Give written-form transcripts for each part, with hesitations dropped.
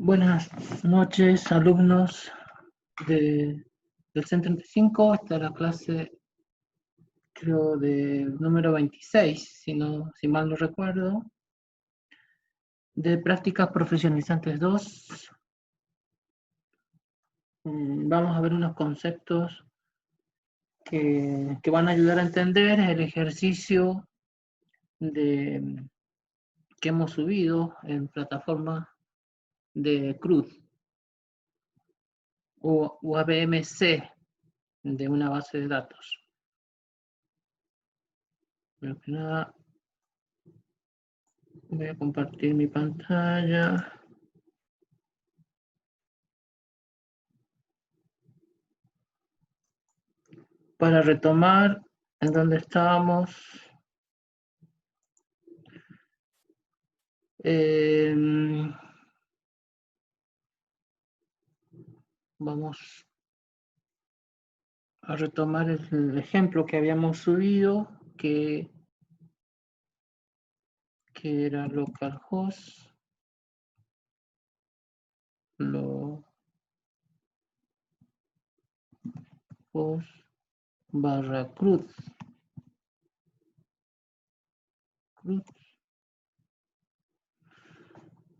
Buenas noches, alumnos del CEN35. Esta es la clase, creo, de número 26, si mal no recuerdo, de Prácticas Profesionalizantes 2. Vamos a ver unos conceptos que van a ayudar a entender el ejercicio que hemos subido en plataforma de CRUD o ABMC de una base de datos. Primero que nada, voy a compartir mi pantalla. Para retomar en donde estábamos, vamos a retomar el ejemplo que habíamos subido, que era localhost /CRUD.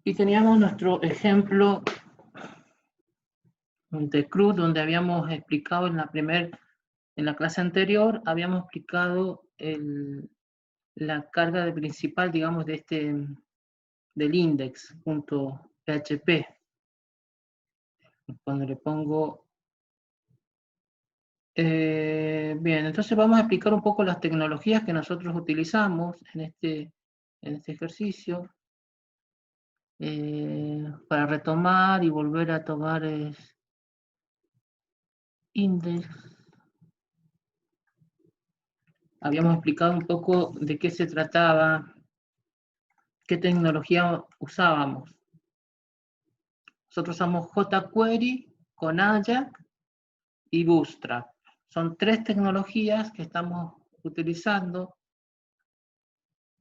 Y teníamos nuestro ejemplo de CRUD, donde habíamos explicado en la clase anterior, habíamos explicado la carga principal, digamos, del index.php. Cuando le pongo... bien, entonces vamos a explicar un poco las tecnologías que nosotros utilizamos en este ejercicio. Para retomar y volver a tomar index. Habíamos explicado un poco de qué se trataba, qué tecnología usábamos. Nosotros usamos jQuery con Ajax y Bootstrap. Son tres tecnologías que estamos utilizando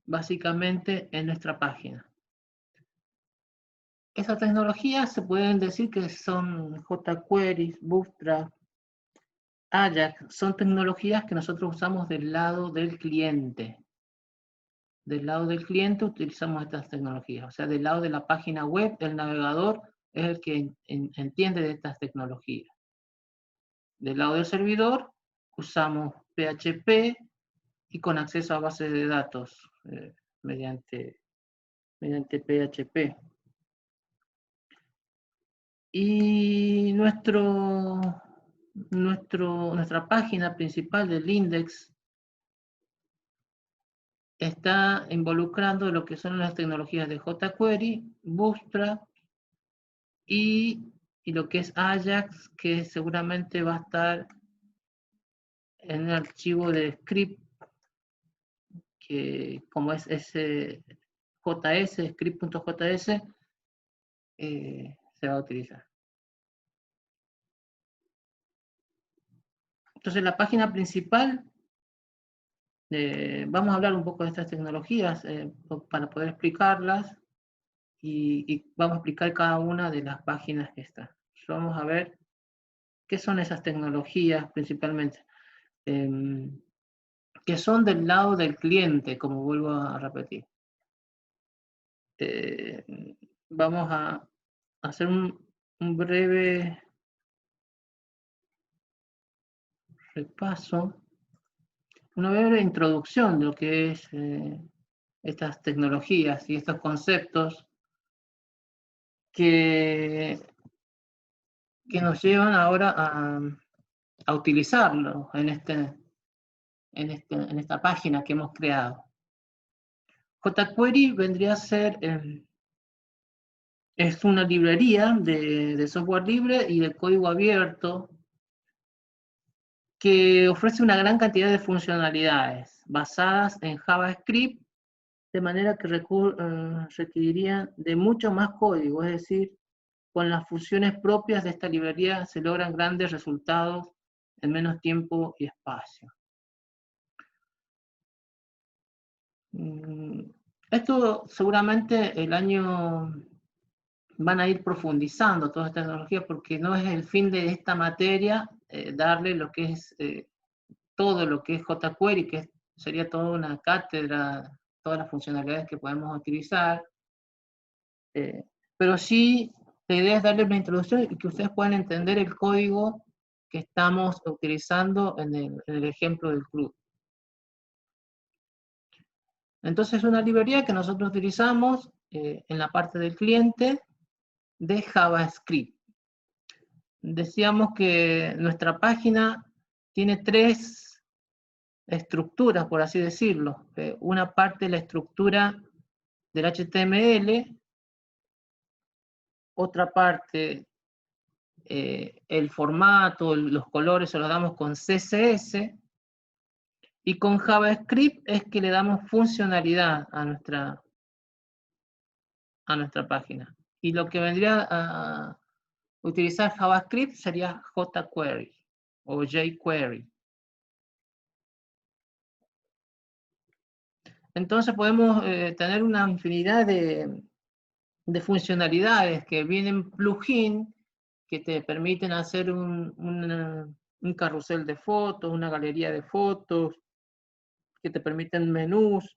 básicamente en nuestra página. Esas tecnologías se pueden decir que son jQuery, Bootstrap, Ajax. Son tecnologías que nosotros usamos del lado del cliente. Del lado del cliente utilizamos estas tecnologías. O sea, del lado de la página web, el navegador es el que entiende de estas tecnologías. Del lado del servidor usamos PHP y con acceso a bases de datos mediante PHP. Y nuestra página principal del index está involucrando lo que son las tecnologías de jQuery, Bootstrap y lo que es Ajax, que seguramente va a estar en un archivo de script, que como es ese JS, script.js, se va a utilizar. Entonces la página principal, vamos a hablar un poco de estas tecnologías para poder explicarlas y vamos a explicar cada una de las páginas que están. Vamos a ver qué son esas tecnologías principalmente, que son del lado del cliente, como vuelvo a repetir. Vamos a hacer un breve repaso, una breve introducción de lo que es estas tecnologías y estos conceptos que nos llevan ahora a utilizarlo en esta página que hemos creado. jQuery vendría a ser, es una librería de software libre y de código abierto que ofrece una gran cantidad de funcionalidades basadas en JavaScript, de manera que requerirían de mucho más código, es decir, con las funciones propias de esta librería se logran grandes resultados en menos tiempo y espacio. Esto seguramente el año van a ir profundizando todas estas tecnologías, porque no es el fin de esta materia darle lo que es todo lo que es jQuery, que sería toda una cátedra, todas las funcionalidades que podemos utilizar, pero sí la idea es darle una introducción y que ustedes puedan entender el código que estamos utilizando en el ejemplo del club. Entonces, una librería que nosotros utilizamos en la parte del cliente de JavaScript. Decíamos que nuestra página tiene tres estructuras, por así decirlo. Una parte de la estructura del HTML, otra parte el formato, los colores se los damos con CSS, y con JavaScript es que le damos funcionalidad a nuestra página. Y lo que vendría a utilizar JavaScript sería jQuery o jQuery. Entonces podemos tener una infinidad de funcionalidades que vienen plugin que te permiten hacer un carrusel de fotos, una galería de fotos, que te permiten menús.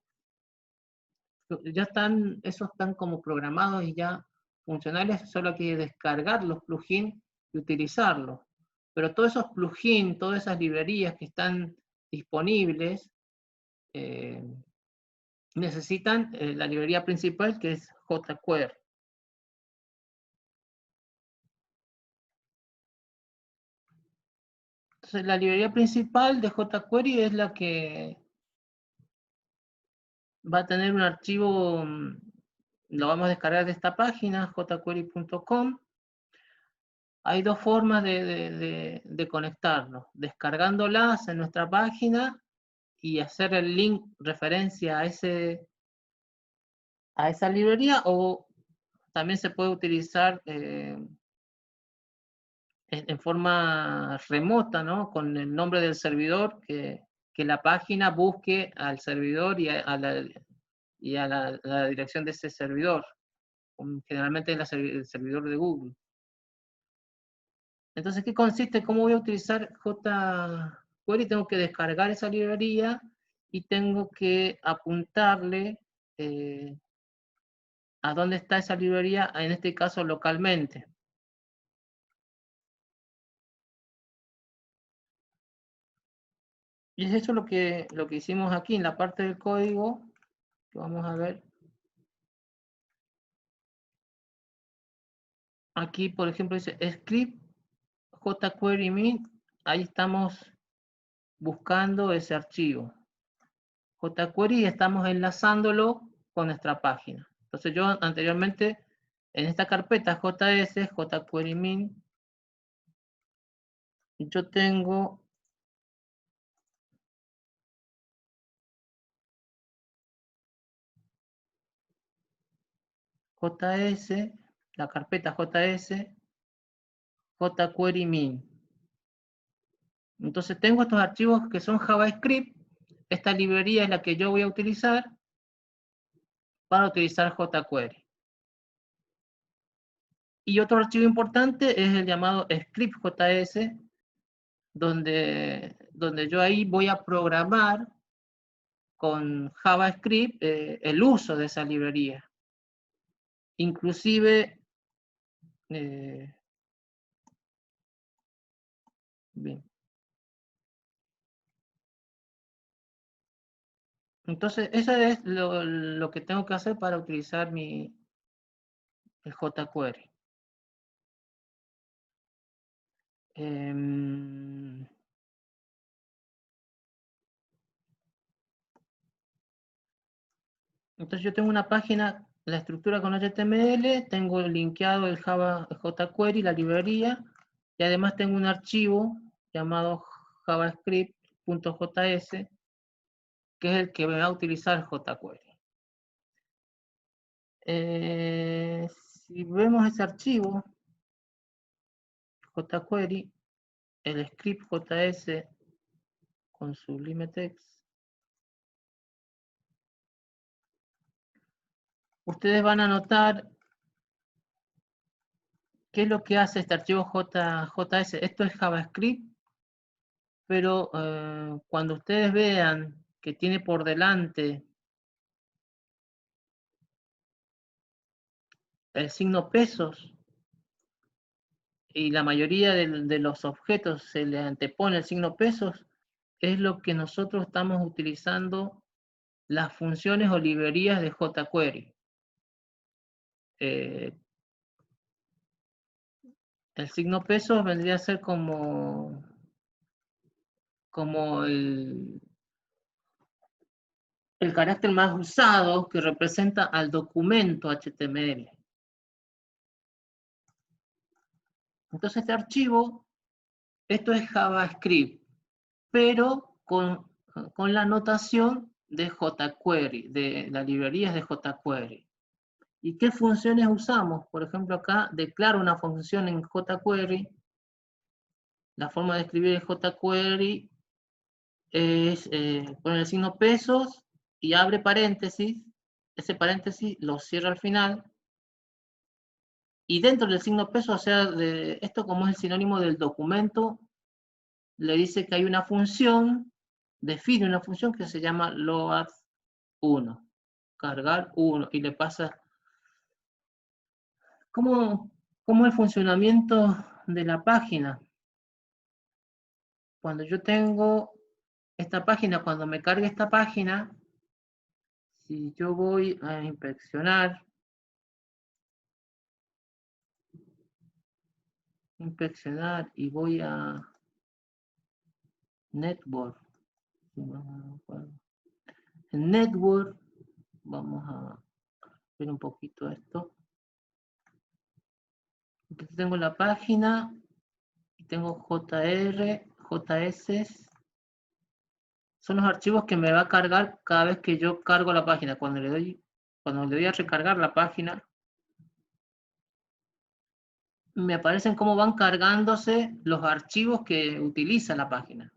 Ya están, esos están como programados y ya funcionales, solo hay que descargar los plugins y utilizarlos. Pero todos esos plugins, todas esas librerías que están disponibles, necesitan la librería principal, que es jQuery. Entonces, la librería principal de jQuery es la que va a tener un archivo, lo vamos a descargar de esta página, jquery.com. Hay dos formas de conectarnos: descargándolas en nuestra página y hacer el link referencia a esa librería, o también se puede utilizar en forma remota, ¿no? Con el nombre del servidor, que la página busque al servidor y a la dirección de ese servidor. Generalmente es el servidor de Google. Entonces, ¿qué consiste? ¿Cómo voy a utilizar jQuery? Tengo que descargar esa librería y tengo que apuntarle a dónde está esa librería, en este caso localmente. Y es eso lo que hicimos aquí en la parte del código, que vamos a ver. Aquí, por ejemplo, dice script jQuery min, ahí estamos buscando ese archivo. jQuery estamos enlazándolo con nuestra página. Entonces yo anteriormente, en esta carpeta JS, jQuery min, yo tengo JS, la carpeta JS, jQuery min. Entonces tengo estos archivos que son JavaScript. Esta librería es la que yo voy a utilizar para utilizar jQuery. Y otro archivo importante es el llamado script.js, donde yo ahí voy a programar con JavaScript el uso de esa librería. Inclusive, bien. Entonces, eso es lo que tengo que hacer para utilizar el jQuery. Entonces yo tengo una página, la estructura con HTML, tengo linkeado el jQuery, la librería, y además tengo un archivo llamado javascript.js, que es el que va a utilizar jQuery. Si vemos ese archivo, jQuery, el script JS con Sublime Text, ustedes van a notar ¿Qué es lo que hace este archivo JS? Esto es JavaScript, pero cuando ustedes vean que tiene por delante el signo pesos y la mayoría de los objetos se le antepone el signo pesos, es lo que nosotros estamos utilizando las funciones o librerías de jQuery. El signo pesos vendría a ser como el carácter más usado que representa al documento HTML. Entonces este archivo, esto es JavaScript, pero con la notación de jQuery, de las librerías de jQuery. ¿Y qué funciones usamos? Por ejemplo, acá declaro una función en jQuery. La forma de escribir en jQuery es poner el signo pesos y abre paréntesis. Ese paréntesis lo cierra al final. Y dentro del signo pesos, o sea, esto como es el sinónimo del documento, le dice que hay una función, define una función que se llama load1, cargar 1, y le pasa cómo es el funcionamiento de la página. Cuando yo tengo esta página, cuando me cargue esta página, si yo voy a inspeccionar y voy a network, en network vamos a ver un poquito esto. Entonces tengo la página y tengo JR, JS. Son los archivos que me va a cargar cada vez que yo cargo la página. Cuando le doy a recargar la página, me aparecen cómo van cargándose los archivos que utiliza la página.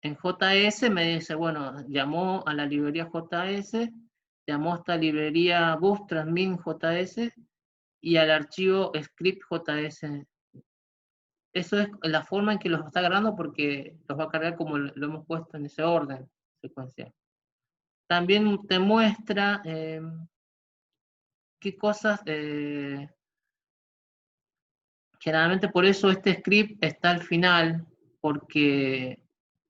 En JS me dice, bueno, llamó a la librería JS, llamó a esta librería Bootstrap min JS y al archivo script JS. Eso es la forma en que los está cargando porque los va a cargar como lo hemos puesto en ese orden secuencial. También te muestra qué cosas, generalmente por eso este script está al final, porque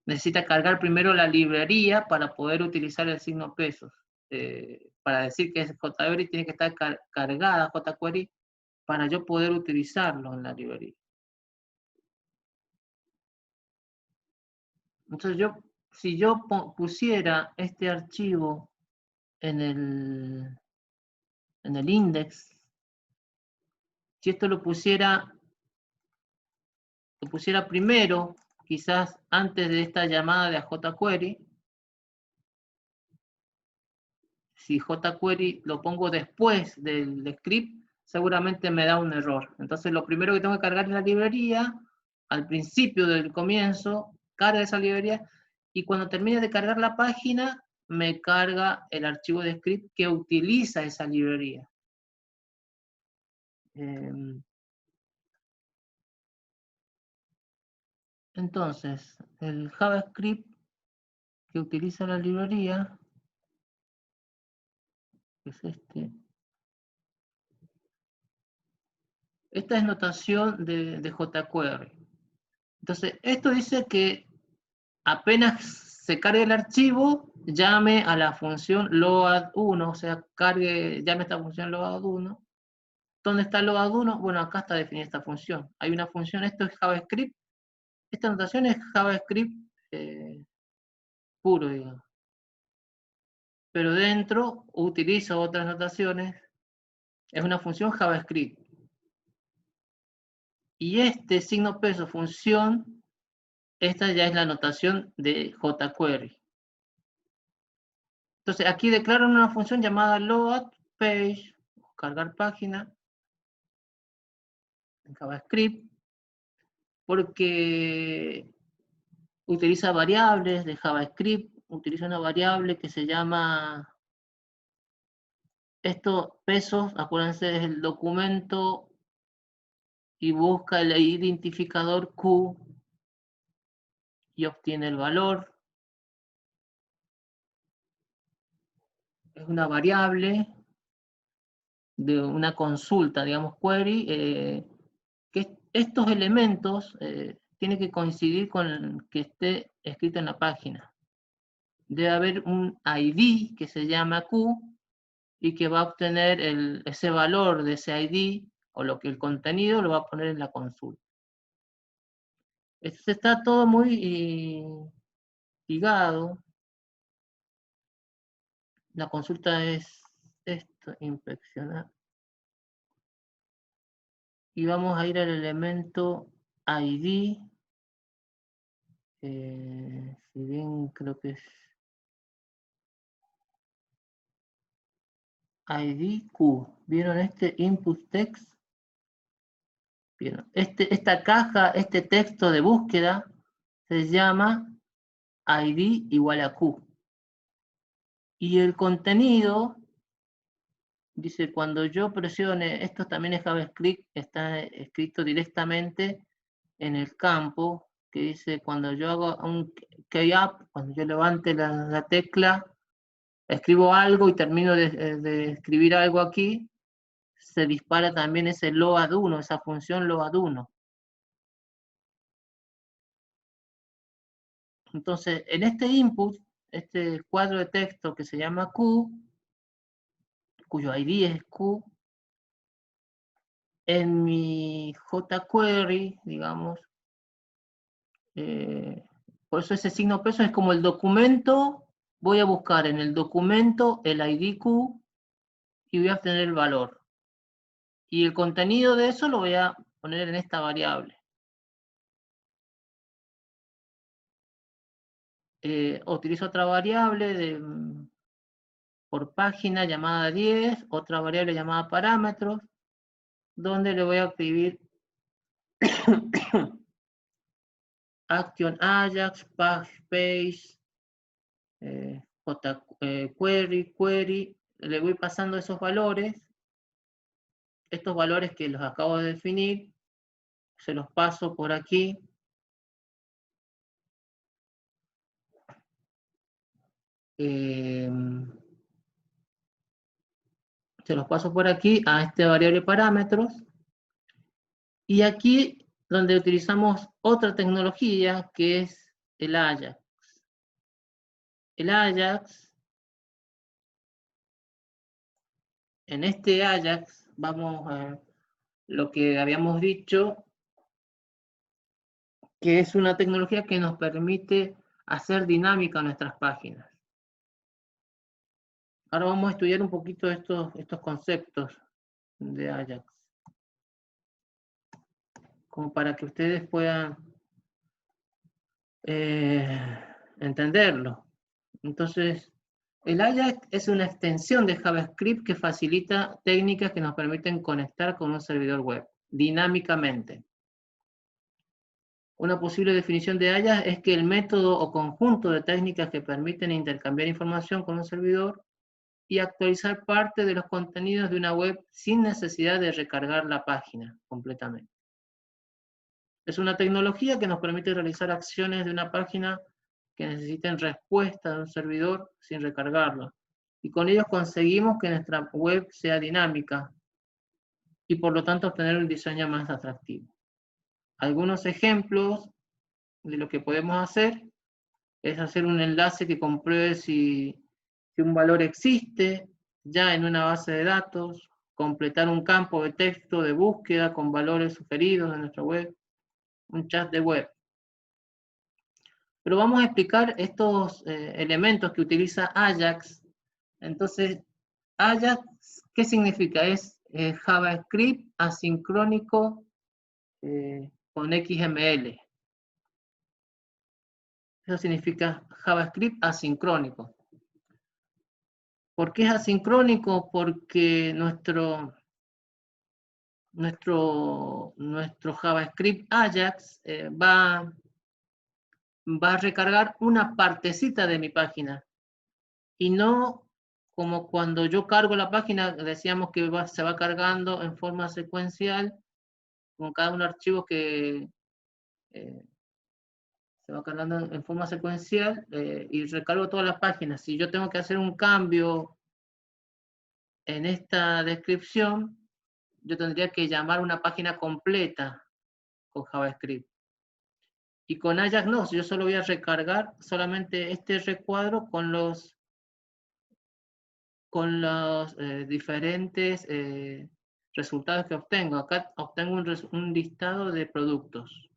necesita cargar primero la librería para poder utilizar el signo pesos. Para decir que es jQuery tiene que estar cargada jQuery para yo poder utilizarlo en la librería. Entonces si yo pusiera este archivo en el index, si esto lo pusiera primero, quizás antes de esta llamada de a jQuery, si jQuery lo pongo después del script, seguramente me da un error. Entonces lo primero que tengo que cargar es la librería, al principio del comienzo, carga esa librería, y cuando termine de cargar la página, me carga el archivo de script que utiliza esa librería. Entonces, el JavaScript que utiliza la librería, que es este. Esta es notación de jQuery. Entonces, esto dice que apenas se cargue el archivo, llame a la función load1, o sea, llame esta función load1. ¿Dónde está load1? Bueno, acá está definida esta función. Hay una función, esto es JavaScript. Esta notación es JavaScript puro, digamos. Pero dentro utilizo otras notaciones. Es una función JavaScript. Y este signo peso función, esta ya es la notación de jQuery. Entonces aquí declaro una función llamada load page, cargar página, en JavaScript, porque utiliza variables de JavaScript, utiliza una variable que se llama, esto pesos, acuérdense, es el documento y busca el identificador Q y obtiene el valor. Es una variable de una consulta, digamos, query, que estos elementos tienen que coincidir con que esté escrito en la página. Debe haber un ID que se llama Q y que va a obtener ese valor de ese ID, o lo que el contenido lo va a poner en la consulta. Está todo muy ligado. La consulta es esto, inspeccionar. Y vamos a ir al elemento ID. Si bien creo que es ID Q. ¿Vieron este input text? ¿Vieron? Esta caja, este texto de búsqueda se llama ID igual a Q. Y el contenido dice, cuando yo presione, esto también es JavaScript, está escrito directamente en el campo, que dice, cuando yo hago un key-up, cuando yo levante la tecla, escribo algo y termino de escribir algo aquí, se dispara también ese load1, esa función load1. Entonces, en este input, este cuadro de texto que se llama Q, cuyo ID es Q, en mi jQuery, digamos, por eso ese signo peso es como el documento, voy a buscar en el documento el ID Q y voy a obtener el valor. Y el contenido de eso lo voy a poner en esta variable. Utilizo otra variable por página llamada 10, otra variable llamada parámetros, donde le voy a escribir action Ajax, page, query, le voy pasando esos valores, estos valores que los acabo de definir, se los paso por aquí. Se los paso por aquí a esta variable parámetros. Y aquí donde utilizamos otra tecnología que es el Ajax. El Ajax, en este Ajax vamos a lo que habíamos dicho, que es una tecnología que nos permite hacer dinámica nuestras páginas. Ahora vamos a estudiar un poquito estos conceptos de Ajax, como para que ustedes puedan entenderlo. Entonces, el Ajax es una extensión de JavaScript que facilita técnicas que nos permiten conectar con un servidor web dinámicamente. Una posible definición de Ajax es que el método o conjunto de técnicas que permiten intercambiar información con un servidor y actualizar parte de los contenidos de una web sin necesidad de recargar la página completamente. Es una tecnología que nos permite realizar acciones de una página que necesiten respuesta de un servidor sin recargarlo. Y con ellos conseguimos que nuestra web sea dinámica y por lo tanto obtener un diseño más atractivo. Algunos ejemplos de lo que podemos hacer es hacer un enlace que compruebe si un valor existe ya en una base de datos, completar un campo de texto de búsqueda con valores sugeridos en nuestra web, un chat de web. Pero vamos a explicar estos elementos que utiliza Ajax. Entonces, Ajax, ¿qué significa? Es JavaScript asincrónico con XML. Eso significa JavaScript asincrónico. ¿Por qué es asincrónico? Porque nuestro JavaScript Ajax va a recargar una partecita de mi página y no como cuando yo cargo la página, decíamos que se va cargando en forma secuencial con cada uno de los archivos que se va cargando en forma secuencial y recargo todas las páginas. Si yo tengo que hacer un cambio en esta descripción, yo tendría que llamar una página completa con JavaScript. Y con Ajax no, yo solo voy a recargar solamente este recuadro con los diferentes resultados que obtengo. Acá obtengo un listado de productos.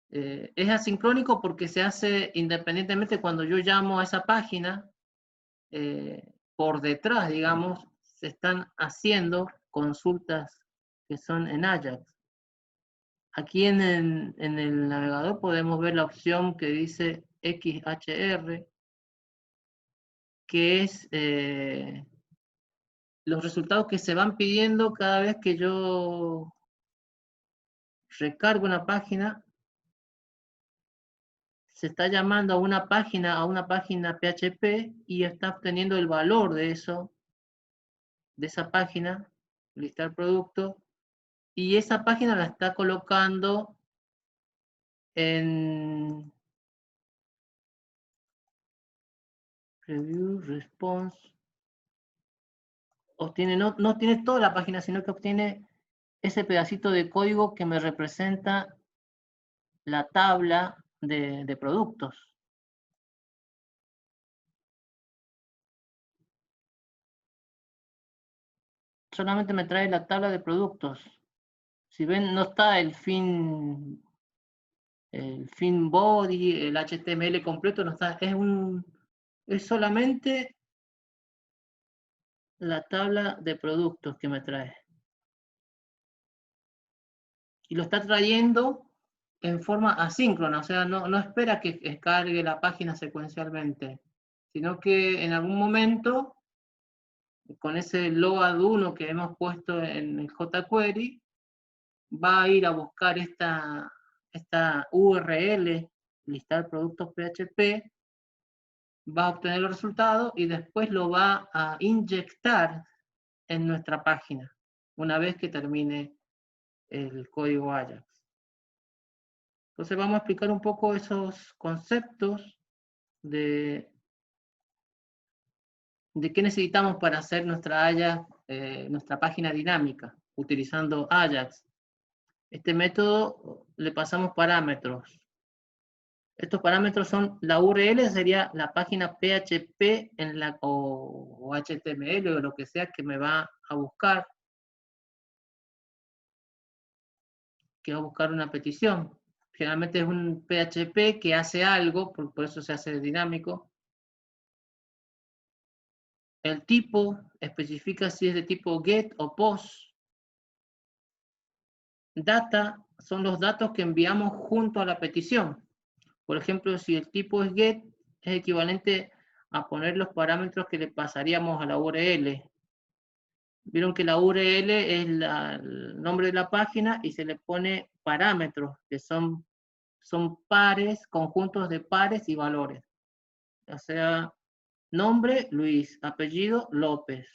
Es asincrónico porque se hace independientemente cuando yo llamo a esa página, por detrás, digamos, se están haciendo consultas que son en Ajax. Aquí en el navegador podemos ver la opción que dice XHR, que es los resultados que se van pidiendo cada vez que yo recargo una página. Se está llamando a una página PHP y está obteniendo el valor de eso, de esa página, listar producto, y esa página la está colocando en Review, Response. Obtiene, no tiene toda la página, sino que obtiene ese pedacito de código que me representa la tabla de productos. Solamente me trae la tabla de productos. Si ven, no está el fin body, el HTML completo, no está. Es solamente la tabla de productos que me trae. Y lo está trayendo en forma asíncrona, o sea, no espera que descargue la página secuencialmente, sino que en algún momento, con ese load 1 que hemos puesto en el jQuery, va a ir a buscar esta URL, listar productos PHP, va a obtener los resultados y después lo va a inyectar en nuestra página, una vez que termine el código Ajax. Entonces vamos a explicar un poco esos conceptos de qué necesitamos para hacer nuestra Ajax, nuestra página dinámica, utilizando Ajax. Este método le pasamos parámetros. Estos parámetros son, la URL sería la página PHP o HTML o lo que sea que me va a buscar, que va a buscar una petición. Generalmente es un PHP que hace algo, por eso se hace dinámico. El tipo especifica si es de tipo GET o POST. Data son los datos que enviamos junto a la petición. Por ejemplo, si el tipo es GET, es equivalente a poner los parámetros que le pasaríamos a la URL. Vieron que la URL es el nombre de la página y se le pone parámetros, que son pares, conjuntos de pares y valores. O sea, nombre, Luis, apellido, López.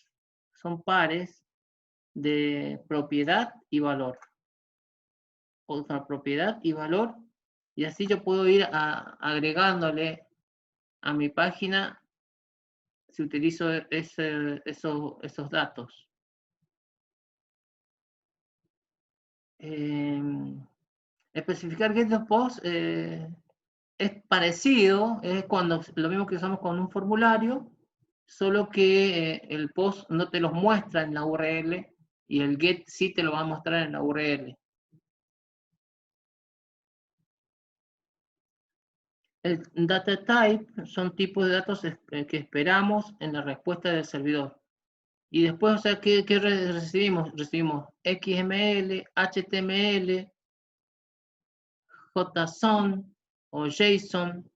Son pares de propiedad y valor. Otra propiedad y valor. Y así yo puedo ir agregándole a mi página si utilizo esos datos. Especificar get post es parecido, es lo mismo que usamos con un formulario, solo que el post no te los muestra en la URL y el get sí te lo va a mostrar en la URL. El data type son tipos de datos que esperamos en la respuesta del servidor. Y después, o sea, ¿qué recibimos? Recibimos XML, HTML, JSON o JSON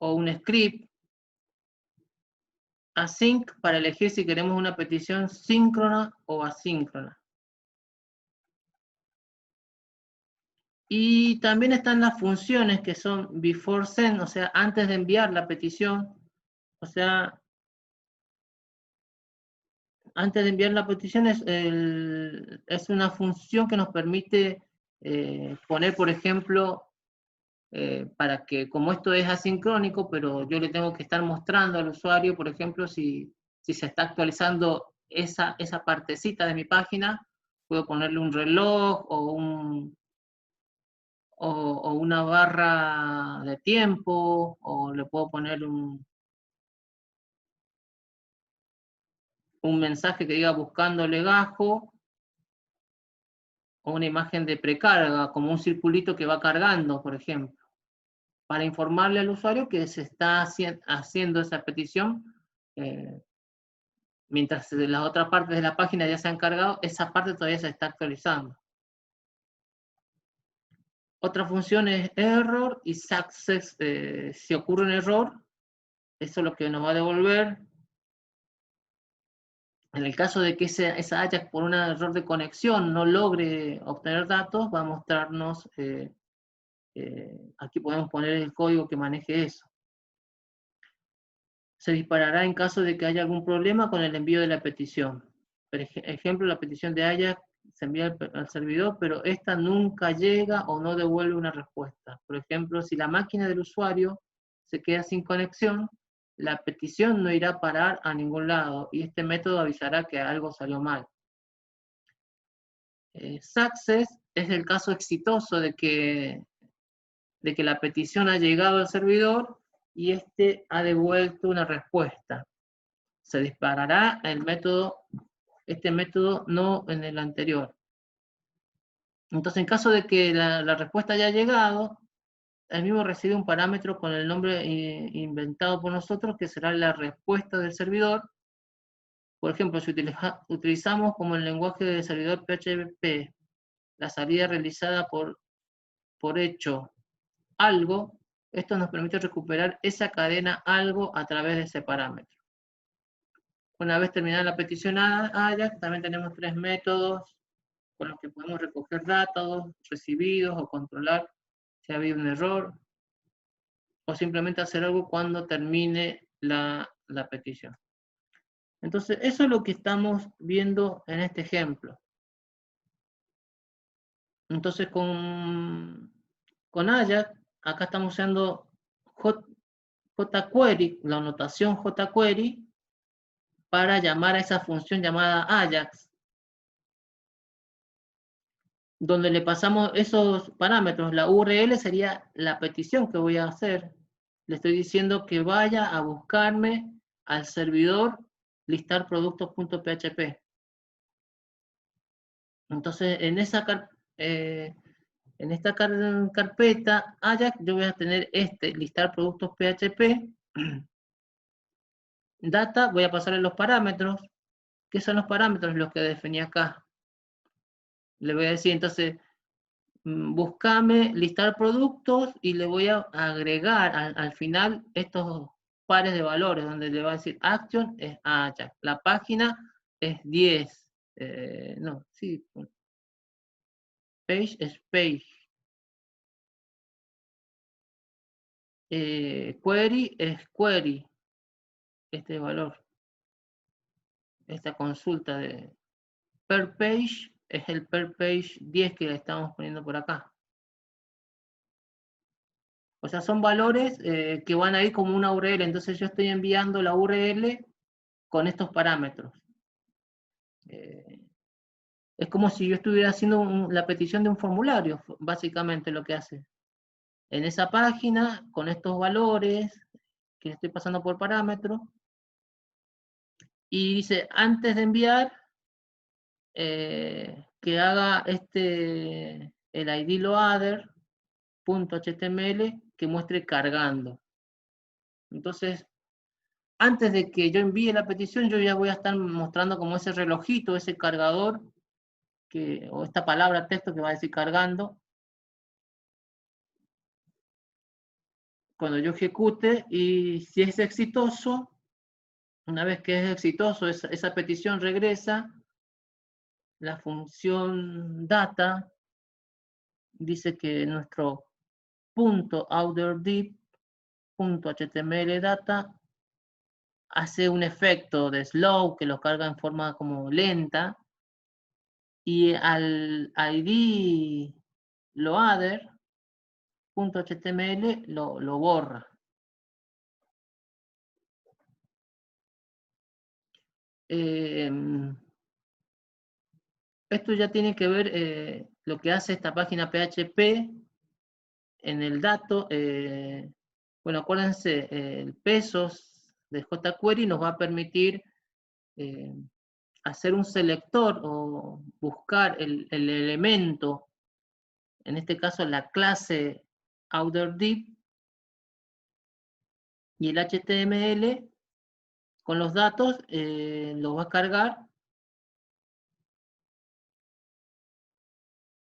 o un script. Async para elegir si queremos una petición síncrona o asíncrona. Y también están las funciones que son before send, o sea, antes de enviar la petición. O sea, antes de enviar la petición es una función que nos permite poner, por ejemplo, para que, como esto es asincrónico, pero yo le tengo que estar mostrando al usuario, por ejemplo, si se está actualizando esa partecita de mi página, puedo ponerle un reloj o una barra de tiempo, o le puedo poner un mensaje que diga buscando legajo, o una imagen de precarga, como un circulito que va cargando, por ejemplo, para informarle al usuario que se está haciendo esa petición. Mientras las otras partes de la página ya se han cargado, esa parte todavía se está actualizando. Otra función es error y success. Si ocurre un error, eso es lo que nos va a devolver. En el caso de que esa Ajax por un error de conexión no logre obtener datos, va a mostrarnos, aquí podemos poner el código que maneje eso. Se disparará en caso de que haya algún problema con el envío de la petición. Por ejemplo, la petición de Ajax se envía al servidor, pero esta nunca llega o no devuelve una respuesta. Por ejemplo, si la máquina del usuario se queda sin conexión, la petición no irá a parar a ningún lado y este método avisará que algo salió mal. Success es el caso exitoso de que la petición ha llegado al servidor y este ha devuelto una respuesta. Se disparará este método, no en el anterior. Entonces, en caso de que la respuesta haya llegado, el mismo recibe un parámetro con el nombre inventado por nosotros, que será la respuesta del servidor. Por ejemplo, si utilizamos como el lenguaje del servidor PHP la salida realizada por hecho algo, esto nos permite recuperar esa cadena algo a través de ese parámetro. Una vez terminada la petición Ajax, también tenemos 3 métodos con los que podemos recoger datos recibidos o controlar si ha habido un error, o simplemente hacer algo cuando termine la petición. Entonces, eso es lo que estamos viendo en este ejemplo. Entonces, con Ajax, acá estamos usando jQuery, la notación jQuery, para llamar a esa función llamada Ajax, donde le pasamos esos parámetros. La URL sería la petición que voy a hacer. Le estoy diciendo que vaya a buscarme al servidor listarproductos.php. Entonces, en esta carpeta Ajax yo voy a tener listar productos PHP. Data, voy a pasarle los parámetros. ¿Qué son los parámetros? Los que definí acá. Le voy a decir, entonces, buscame listar productos y le voy a agregar al final estos pares de valores, donde le va a decir action es Ajax. La página es 10. No, sí. Page es page. Query es query. Este valor. Esta consulta de per page es el per page 10 que le estamos poniendo por acá. O sea, son valores que van a ir como una URL. Entonces yo estoy enviando la URL con estos parámetros. Es como si yo estuviera haciendo la petición de un formulario, básicamente lo que hace. En esa página, con estos valores que estoy pasando por parámetros, y dice, antes de enviar, que haga el ID loader.html que muestre cargando. Entonces, antes de que yo envíe la petición, yo ya voy a estar mostrando como ese relojito, ese cargador, o esta palabra texto que va a decir cargando. Cuando yo ejecute, y si es exitoso, una vez que es exitoso, esa petición regresa, la función data dice que nuestro .outerDiv.html data hace un efecto de slow que lo carga en forma como lenta, y al ID loader.html lo borra. Esto ya tiene que ver lo que hace esta página PHP en el dato. Bueno, acuérdense, el pesos de jQuery nos va a permitir hacer un selector o buscar el elemento, en este caso la clase outerDiv, y el HTML con los datos los va a cargar,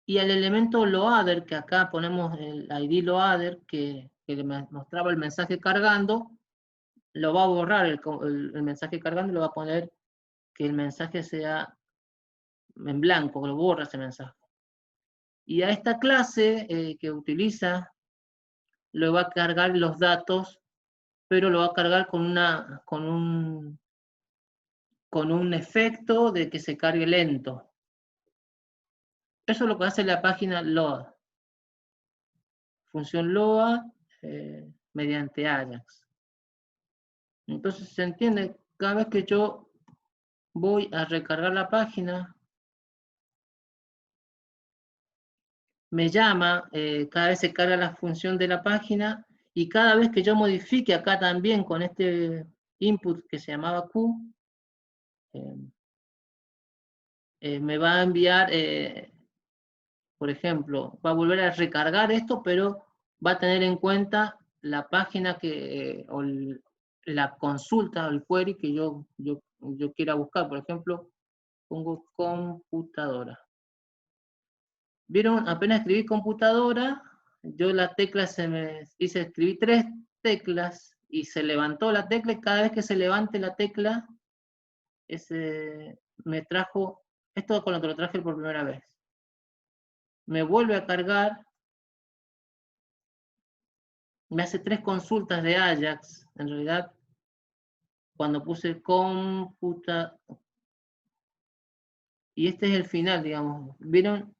y al elemento loader, que acá ponemos el ID loader, que le mostraba el mensaje cargando, lo va a borrar el mensaje cargando, y lo va a poner que el mensaje sea en blanco, lo borra ese mensaje. Y a esta clase que utiliza, lo va a cargar los datos, pero lo va a cargar con un efecto de que se cargue lento. Eso es lo que hace la página load. Función load mediante Ajax. Entonces se entiende, cada vez que yo voy a recargar la página, me llama, cada vez se carga la función de la página, y cada vez que yo modifique acá también con este input que se llamaba Q, me va a enviar, por ejemplo, va a volver a recargar esto, pero va a tener en cuenta la página o la consulta o el query que yo quiera buscar. Por ejemplo, pongo computadora. ¿Vieron? Apenas escribí computadora, yo la tecla escribí 3 teclas y se levantó la tecla, y cada vez que se levante la tecla, me trajo, esto con lo que lo traje por primera vez. Me vuelve a cargar, me hace 3 consultas de Ajax, en realidad, cuando puse computa, y este es el final, digamos. ¿Vieron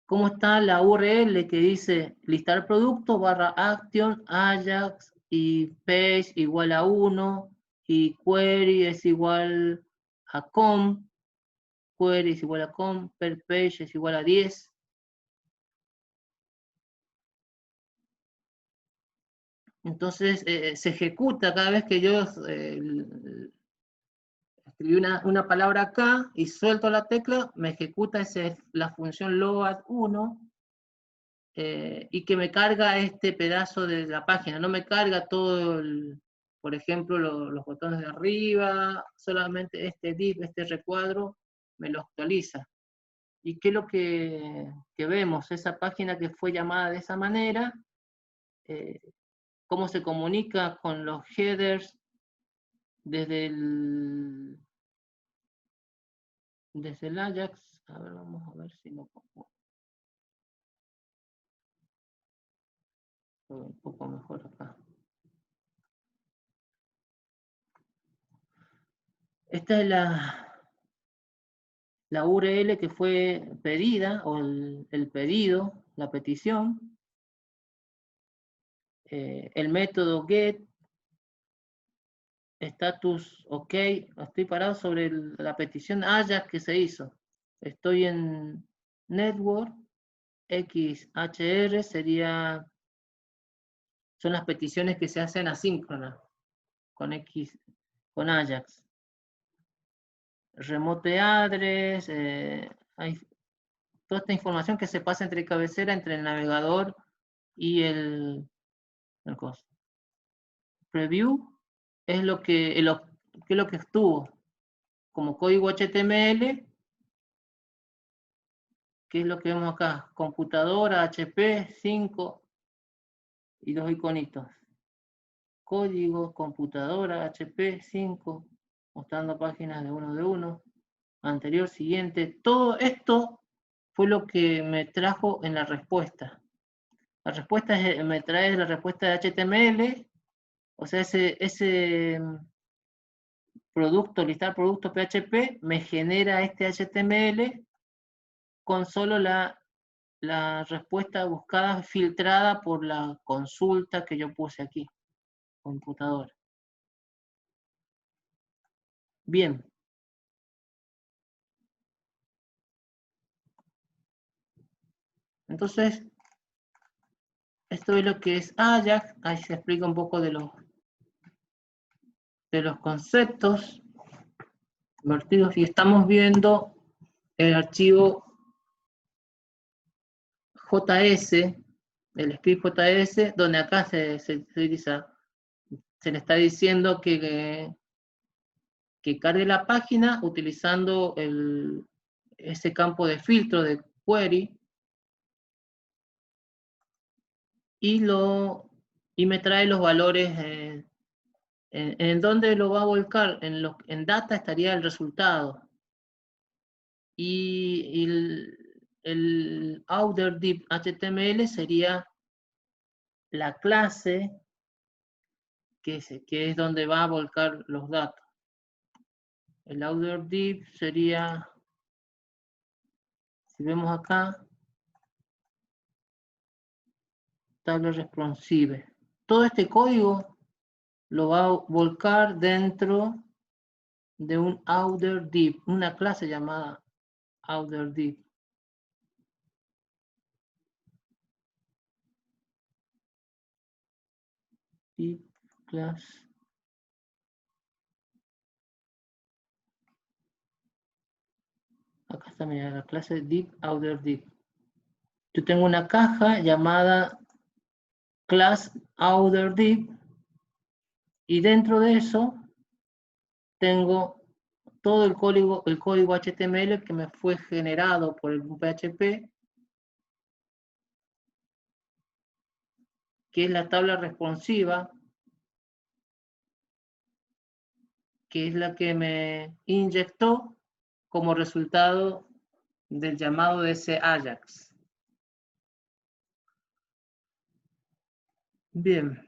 cómo está la URL que dice listar producto /action Ajax y page igual a 1 y query es igual a com, query es igual a com, per page es igual a 10? Entonces se ejecuta cada vez que yo escribí una palabra acá y suelto la tecla, me ejecuta la función load1, y que me carga este pedazo de la página. No me carga todo por ejemplo, los botones de arriba, solamente este div, este recuadro, me lo actualiza. ¿Y qué es lo que vemos? Esa página que fue llamada de esa manera, cómo se comunica con los headers desde el Ajax. A ver, vamos a ver si lo pongo un poco mejor acá. Esta es la URL que fue pedida, o el pedido, la petición. El método get, status ok, estoy parado sobre la petición Ajax que se hizo. Estoy en network, XHR son las peticiones que se hacen asíncronas con Ajax. Remote address, hay toda esta información que se pasa entre cabecera, entre el navegador y el cosa. Preview es lo que estuvo como código HTML, que es lo que vemos acá, computadora, HP, 5 y 2 iconitos. Código, computadora, HP, 5, mostrando páginas de uno, anterior, siguiente. Todo esto fue lo que me trajo en la respuesta. La respuesta me trae la respuesta de HTML, O sea, ese producto, listar producto PHP, me genera este HTML con solo la respuesta buscada filtrada por la consulta que yo puse aquí, computadora. Bien. Entonces, esto es lo que es Ajax. Ahí se explica un poco de los conceptos vertidos y estamos viendo el archivo JS, el script JS, donde acá se utiliza, se le está diciendo que cargue la página utilizando ese campo de filtro de query y me trae los valores. ¿En dónde lo va a volcar? En data estaría el resultado. Y el outer div HTML sería la clase que es donde va a volcar los datos. El outer div sería, si vemos acá, tabla responsive. Todo este código lo va a volcar dentro de un outer div, una clase llamada outer div. Div class. Acá está, mira, la clase div outer div. Yo tengo una caja llamada class outer div y dentro de eso tengo todo el código HTML que me fue generado por el PHP, que es la tabla responsiva, que es la que me inyectó como resultado del llamado de ese Ajax. Bien.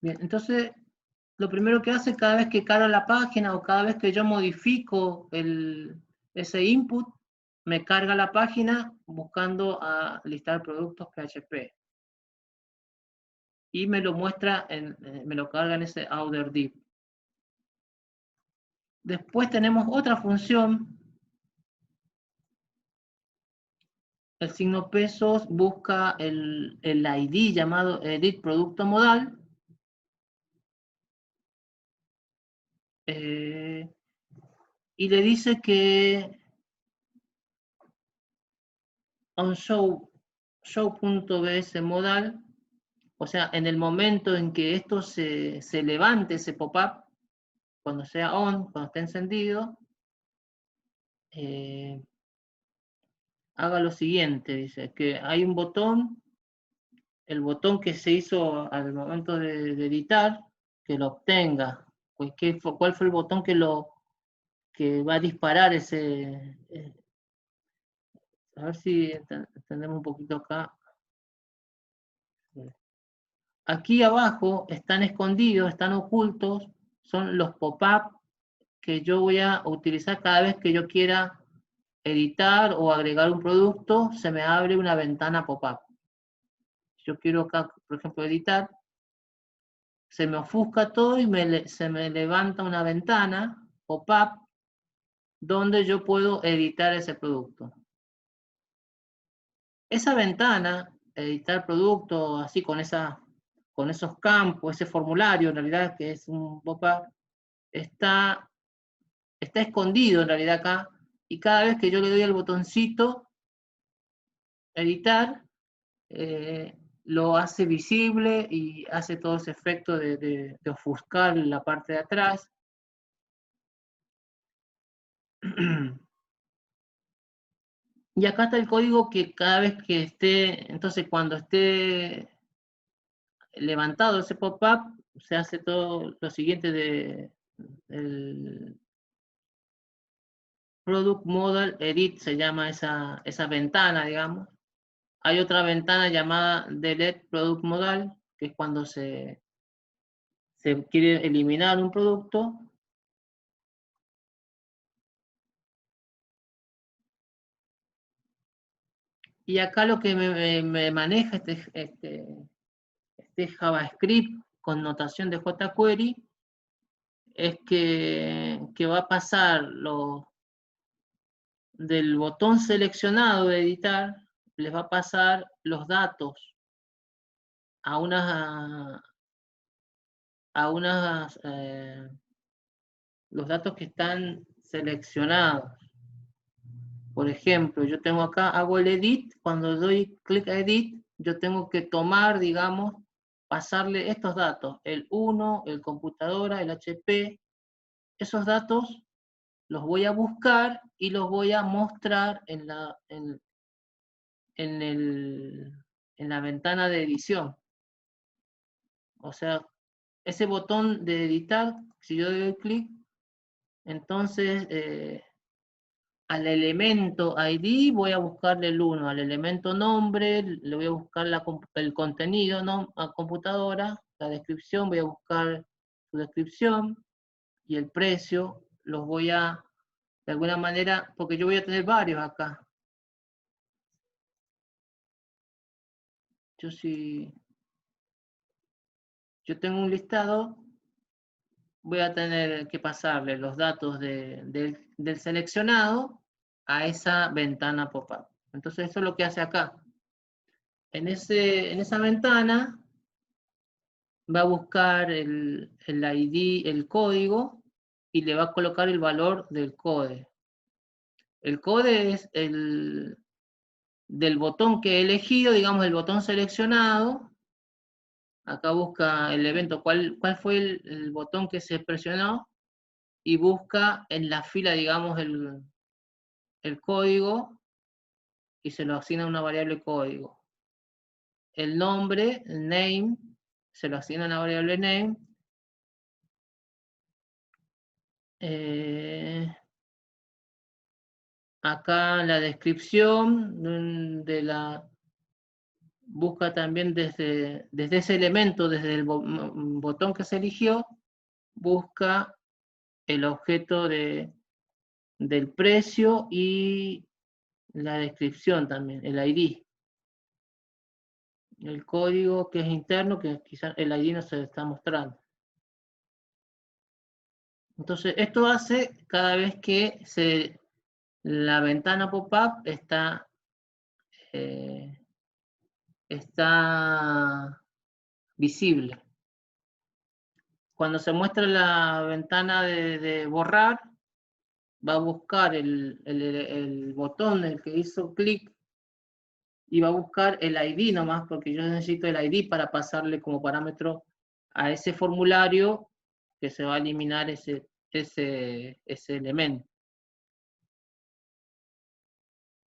Bien, entonces lo primero que hace cada vez que carga la página o cada vez que yo modifico ese input, me carga la página buscando a listar productos PHP. Y me lo muestra, me lo carga en ese outer div. Después tenemos otra función. El signo pesos busca el ID llamado edit producto modal. Y le dice que on show.bs modal, o sea, en el momento en que esto se levante, ese pop-up, cuando sea on, cuando esté encendido, haga lo siguiente, dice, que hay un botón, el botón que se hizo al momento de editar, que lo obtenga. Pues, ¿cuál fue el botón que va a disparar ese? A ver si entendemos un poquito acá. Aquí abajo están escondidos, están ocultos, son los pop-up que yo voy a utilizar cada vez que yo quiera editar o agregar un producto, se me abre una ventana pop-up. Yo quiero acá, por ejemplo, editar, se me ofusca todo y se me levanta una ventana pop-up donde yo puedo editar ese producto. Esa ventana, editar producto, así con esos campos, ese formulario, en realidad que es un pop-up, está escondido en realidad acá, y cada vez que yo le doy al botoncito editar, lo hace visible y hace todo ese efecto de ofuscar la parte de atrás. Y acá está el código que cada vez que esté, entonces cuando esté levantado ese pop-up, se hace todo lo siguiente el Product Model Edit, se llama esa ventana, digamos. Hay otra ventana llamada Delete Product Modal, que es cuando se quiere eliminar un producto. Y acá lo que me maneja este JavaScript con notación de jQuery es que va a pasar del botón seleccionado de editar, les va a pasar los datos a los datos que están seleccionados. Por ejemplo, yo tengo acá, hago el edit, cuando doy clic a edit, yo tengo que tomar, digamos, pasarle estos datos, el 1, el computadora, el HP, esos datos los voy a buscar y los voy a mostrar en la ventana de edición. O sea, ese botón de editar, si yo doy clic, entonces al elemento ID voy a buscarle el 1, al elemento nombre le voy a buscar el contenido, ¿no? A computadora, la descripción, voy a buscar su descripción y el precio, los voy a, de alguna manera, porque yo voy a tener varios acá. Yo tengo un listado, voy a tener que pasarle los datos del seleccionado a esa ventana pop-up. Entonces eso es lo que hace acá. En esa ventana va a buscar el ID, el código, y le va a colocar el valor del code. El code es del botón que he elegido, digamos el botón seleccionado. Acá busca el evento, cuál fue el botón que se presionó, y busca en la fila, digamos, el código, y se lo asigna a una variable código. El nombre, el name, se lo asigna a una variable name. Acá la descripción busca también desde ese elemento, desde el botón que se eligió, busca el objeto del precio y la descripción también, el ID. El código que es interno, que quizás el ID no se está mostrando. Entonces, esto hace cada vez que la ventana pop-up está visible. Cuando se muestra la ventana de borrar, va a buscar el botón en el que hizo clic y va a buscar el ID nomás, porque yo necesito el ID para pasarle como parámetro a ese formulario que se va a eliminar ese elemento.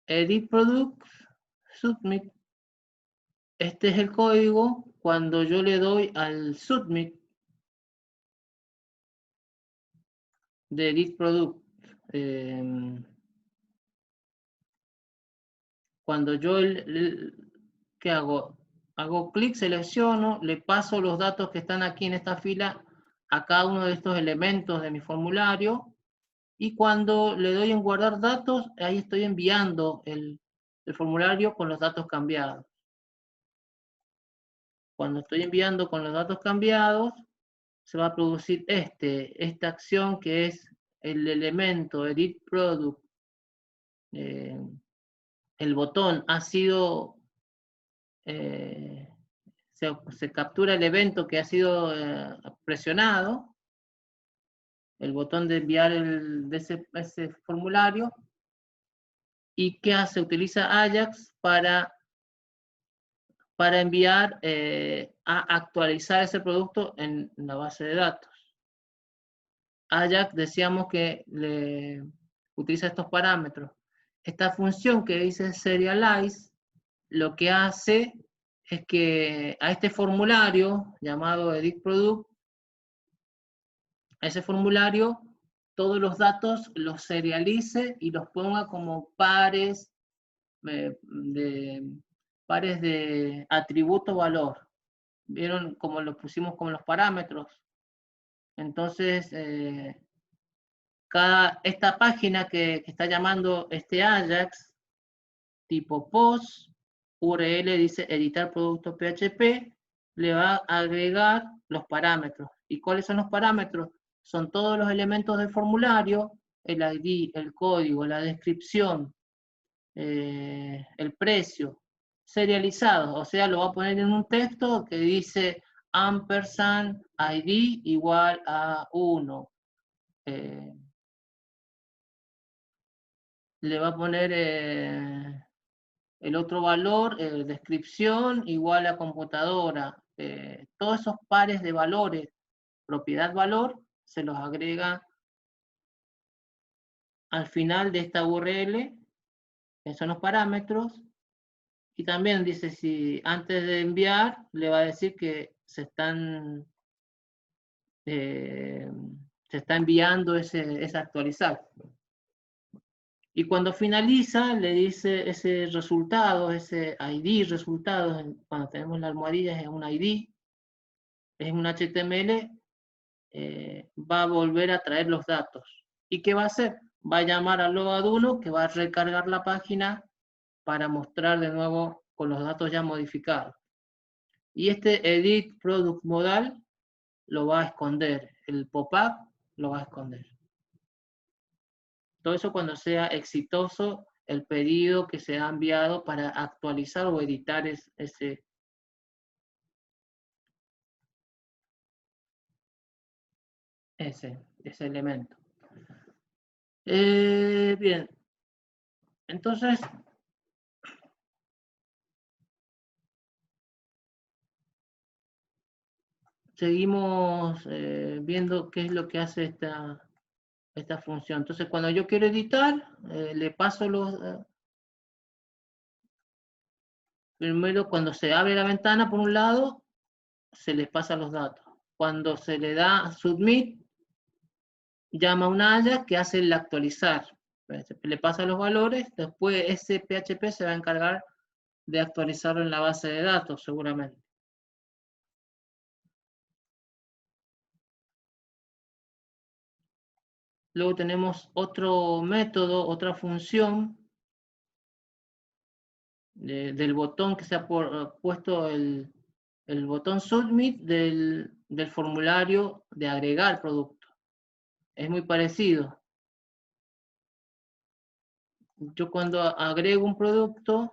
Edit Product, Submit. Este es el código cuando yo le doy al Submit de Edit Product. Cuando yo, ¿qué hago? Hago clic, selecciono, le paso los datos que están aquí en esta fila a cada uno de estos elementos de mi formulario, y cuando le doy en guardar datos, ahí estoy enviando el formulario con los datos cambiados. Cuando estoy enviando con los datos cambiados, se va a producir esta acción que es el elemento Edit Product. El botón ha sido, se captura el evento que ha sido presionado, el botón de enviar ese formulario, y ¿qué hace? Utiliza Ajax para enviar, a actualizar ese producto en la base de datos. Ajax decíamos que utiliza estos parámetros. Esta función que dice serialize, lo que hace es que a este formulario llamado edit product, a ese formulario todos los datos los serialice y los ponga como pares, pares de atributo-valor. ¿Vieron cómo lo pusimos como los parámetros? Entonces, esta página que está llamando este Ajax, tipo post, URL dice editar producto PHP, le va a agregar los parámetros. ¿Y cuáles son los parámetros? Son todos los elementos del formulario, el ID, el código, la descripción, el precio, serializados, o sea, lo va a poner en un texto que dice ampersand ID igual a 1. Le va a poner el otro valor, descripción igual a computadora. Todos esos pares de valores, propiedad-valor, se los agrega al final de esta URL, que son los parámetros, y también dice si antes de enviar le va a decir que se está enviando ese actualizar. Y cuando finaliza, le dice ese resultado, ese ID resultados, cuando tenemos la almohadilla es un ID, es un HTML, va a volver a traer los datos. ¿Y qué va a hacer? Va a llamar al logaduno que va a recargar la página para mostrar de nuevo con los datos ya modificados. Y este edit product modal lo va a esconder, el pop-up lo va a esconder. Todo eso cuando sea exitoso el pedido que se ha enviado para actualizar o editar ese elemento. Bien, entonces seguimos viendo qué es lo que hace esta función. Entonces cuando yo quiero editar, le paso primero cuando se abre la ventana por un lado, se les pasa los datos. Cuando se le da submit, llama a un Ajax que hace el actualizar. Le pasa los valores, después ese PHP se va a encargar de actualizarlo en la base de datos, seguramente. Luego tenemos otro método, otra función del botón que se ha puesto el botón submit del formulario de agregar producto. Es muy parecido. Yo cuando agrego un producto,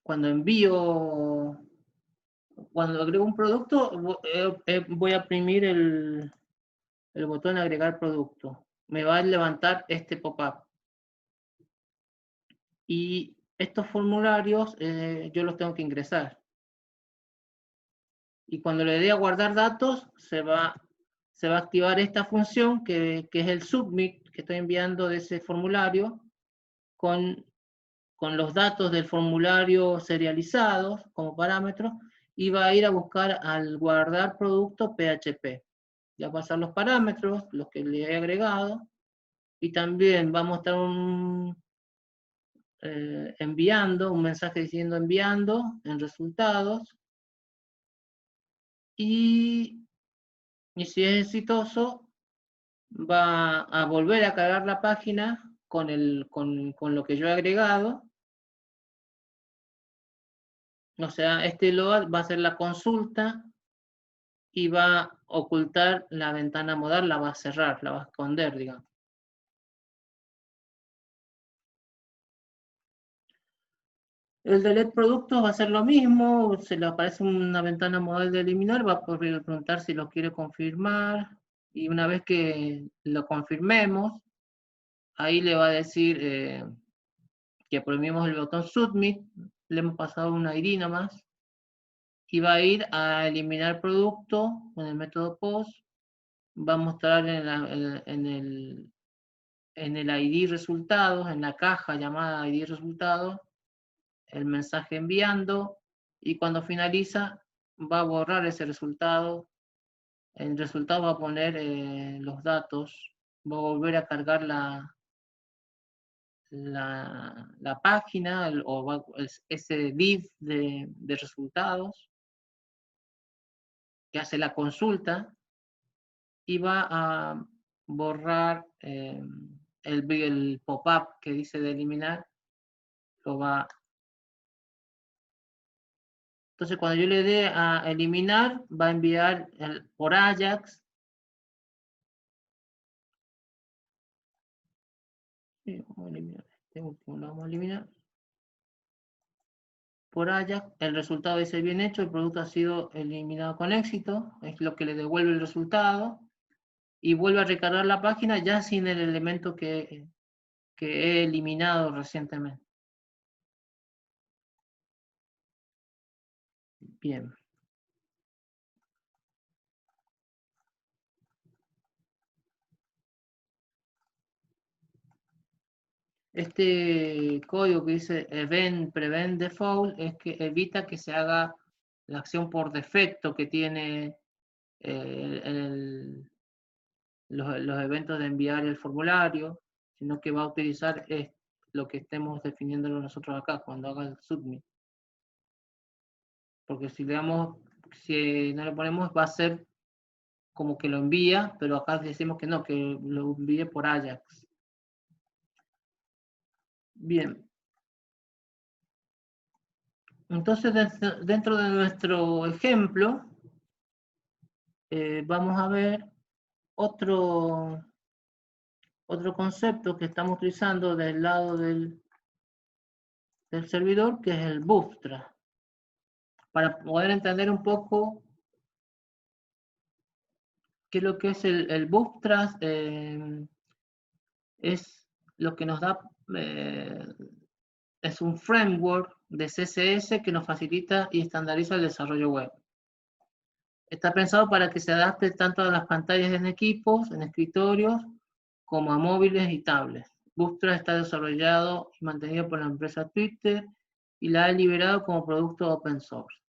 cuando agrego un producto, voy a oprimir el botón agregar producto. Me va a levantar este pop-up. Y estos formularios yo los tengo que ingresar. Y cuando le dé a guardar datos, se va a activar esta función que es el submit que estoy enviando de ese formulario con los datos del formulario serializados como parámetros y va a ir a buscar al guardar producto PHP. Ya va a pasar los parámetros, los que le he agregado, y también va a mostrar enviando, un mensaje diciendo enviando en resultados, y si es exitoso, va a volver a cargar la página con lo que yo he agregado. O sea, este load va a ser la consulta y va a ocultar la ventana modal, la va a cerrar, la va a esconder, digamos. El delete productos va a ser lo mismo, se le aparece una ventana modal de eliminar, va a poder preguntar si lo quiere confirmar, y una vez que lo confirmemos, ahí le va a decir que oprimimos el botón submit, le hemos pasado una ID nomás, y va a ir a eliminar producto con el método post, va a mostrar en el ID resultados, en la caja llamada ID resultados, el mensaje enviando, y cuando finaliza va a borrar ese resultado el resultado va a poner los datos, va a volver a cargar la página ese div de resultados que hace la consulta y va a borrar el pop-up que dice de eliminar, lo va. Entonces cuando yo le dé a eliminar, va a enviar por Ajax. Sí, vamos a eliminar. Este último lo vamos a eliminar. Por Ajax, el resultado dice bien hecho, el producto ha sido eliminado con éxito, es lo que le devuelve el resultado, y vuelve a recargar la página ya sin el elemento que he eliminado recientemente. Bien. Este código que dice event prevent default es que evita que se haga la acción por defecto que tiene los eventos de enviar el formulario, sino que va a utilizar lo que estemos definiéndolo nosotros acá cuando haga el submit. Porque si no le ponemos, va a ser como que lo envía, pero acá decimos que no, que lo envíe por Ajax. Bien. Entonces, dentro de nuestro ejemplo, vamos a ver otro concepto que estamos utilizando del lado del servidor, que es el Bootstrap. Para poder entender un poco qué es lo que es el Bootstrap, es lo que nos da, es un framework de CSS que nos facilita y estandariza el desarrollo web. Está pensado para que se adapte tanto a las pantallas en equipos, en escritorios, como a móviles y tablets. Bootstrap está desarrollado y mantenido por la empresa Twitter y la ha liberado como producto open source.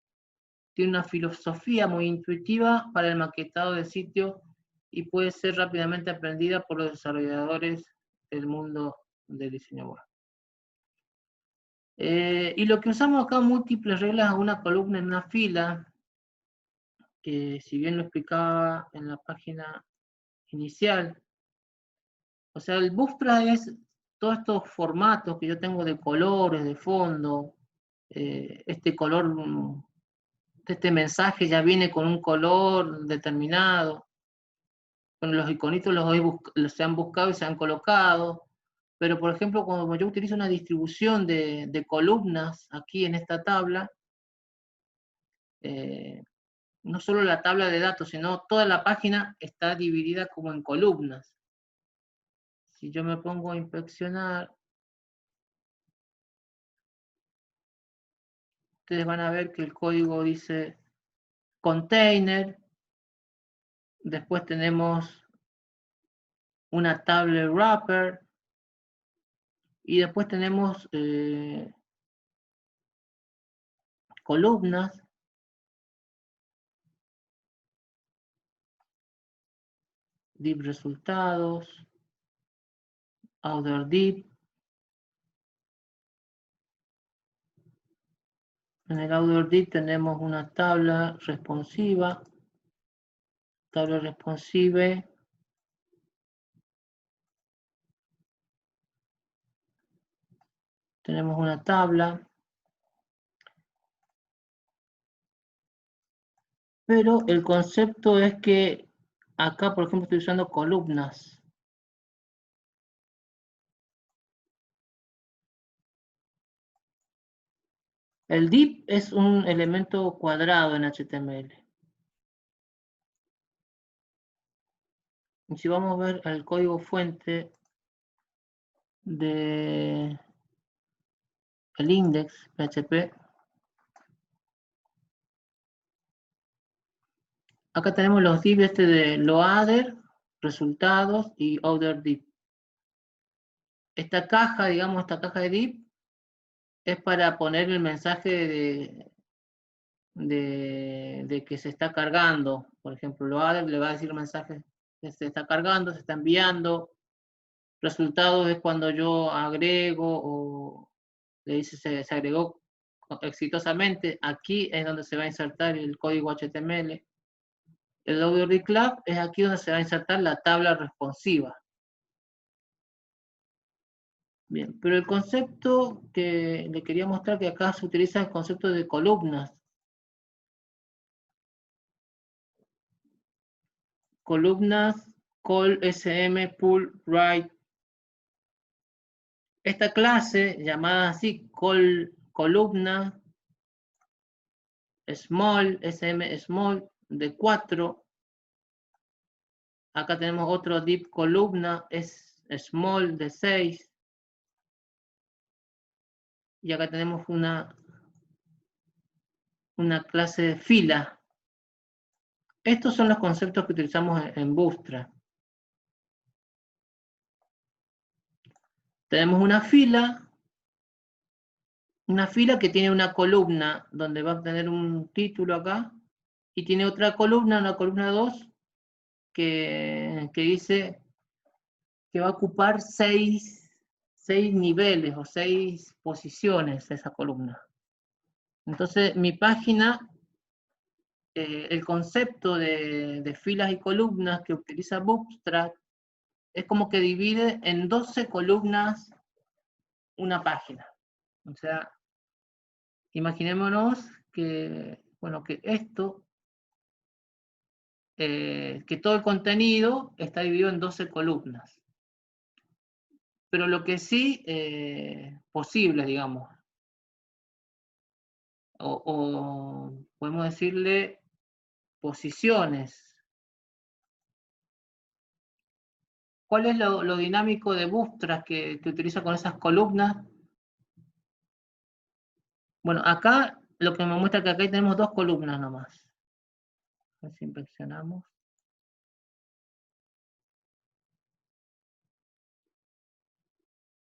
Tiene una filosofía muy intuitiva para el maquetado de sitios y puede ser rápidamente aprendida por los desarrolladores del mundo del diseño web. Y lo que usamos acá, múltiples reglas a una columna en una fila, que si bien lo explicaba en la página inicial, o sea, el Bootstrap es todos estos formatos que yo tengo de colores, de fondo, este color, este mensaje ya viene con un color determinado. Bueno, los iconitos los se han buscado y se han colocado, pero por ejemplo, cuando yo utilizo una distribución de columnas aquí en esta tabla, no solo la tabla de datos, sino toda la página está dividida como en columnas. Si yo me pongo a inspeccionar, ustedes van a ver que el código dice container, después tenemos una tabla wrapper, y después tenemos columnas, div resultados, outer div. En el outer div tenemos una tabla responsiva, tabla responsive, tenemos una tabla, pero el concepto es que acá, por ejemplo, estoy usando columnas. El div es un elemento cuadrado en HTML. Y si vamos a ver el código fuente de el index PHP, acá tenemos los divs de loader, resultados y outer div. Esta caja, digamos, esta caja de div es para poner el mensaje de que se está cargando. Por ejemplo, Loader le va a decir el mensaje que se está cargando, se está enviando. Resultados es cuando yo agrego o le dice se agregó exitosamente. Aquí es donde se va a insertar el código HTML. El audio reclap es aquí donde se va a insertar la tabla responsiva. Bien, pero el concepto que le quería mostrar que acá se utiliza el concepto de columnas. Columnas, call, sm, pull, write. Esta clase llamada así, columna, small, sm, small, de 4. Acá tenemos otro div columna, es small, de 6. Y acá tenemos una clase de fila. Estos son los conceptos que utilizamos en Bootstrap. Tenemos una fila que tiene una columna donde va a tener un título acá, y tiene otra columna, una columna 2, que dice que va a ocupar 6 niveles o 6 posiciones esa columna. Entonces, mi página, el concepto de filas y columnas que utiliza Bootstrap es como que divide en 12 columnas una página. O sea, imaginémonos que, bueno, que esto, que todo el contenido está dividido en 12 columnas. Pero lo que sí, posible, digamos, o podemos decirle posiciones. ¿Cuál es lo dinámico de Bootstrap que utiliza con esas columnas? Bueno, acá lo que me muestra que acá tenemos 2 columnas nomás. A ver si inspeccionamos.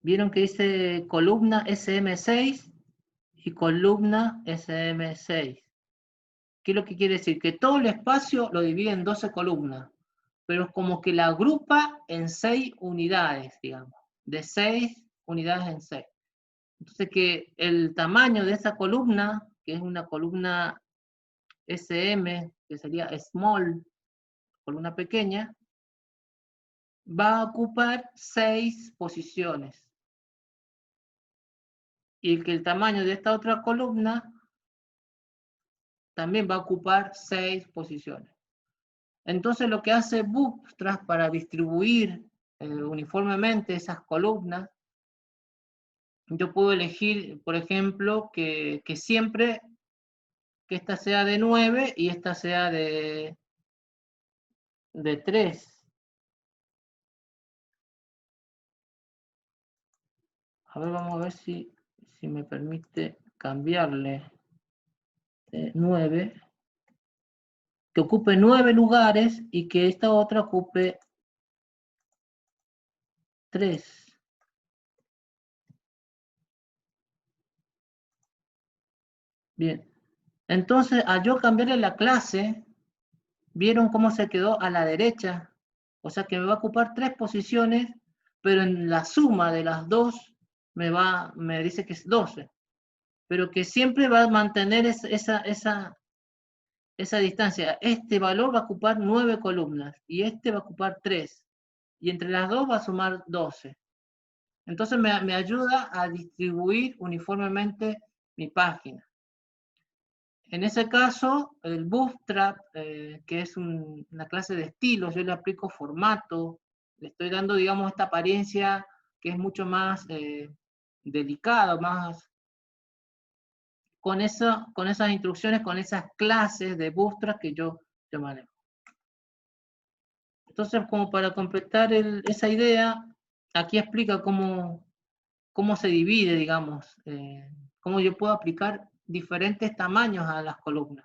Vieron que dice columna SM6 y columna SM6. ¿Qué es lo que quiere decir? Que todo el espacio lo divide en 12 columnas, pero es como que la agrupa en 6 unidades, digamos, de 6 unidades en 6. Entonces que el tamaño de esa columna, que es una columna SM, que sería small, columna pequeña, va a ocupar 6 posiciones. Y que el tamaño de esta otra columna también va a ocupar 6 posiciones. Entonces lo que hace Bootstrap para distribuir uniformemente esas columnas, yo puedo elegir, por ejemplo, que siempre que esta sea de 9 y esta sea de 3. A ver, vamos a ver si me permite cambiarle 9. Que ocupe 9 lugares y que esta otra ocupe 3. Bien. Entonces, al yo cambiarle la clase, ¿vieron cómo se quedó a la derecha? O sea que me va a ocupar 3 posiciones, pero en la suma de las dos me dice que es 12. Pero que siempre va a mantener esa distancia. Este valor va a ocupar 9 columnas y este va a ocupar 3. Y entre las dos va a sumar 12. Entonces me ayuda a distribuir uniformemente mi página. En ese caso, el Bootstrap, que es una clase de estilos, yo le aplico formato, le estoy dando, digamos, esta apariencia que es mucho más delicada, más con esas instrucciones, con esas clases de Bootstrap que yo manejo. Entonces, como para completar esa idea, aquí explica cómo se divide, digamos, cómo yo puedo aplicar diferentes tamaños a las columnas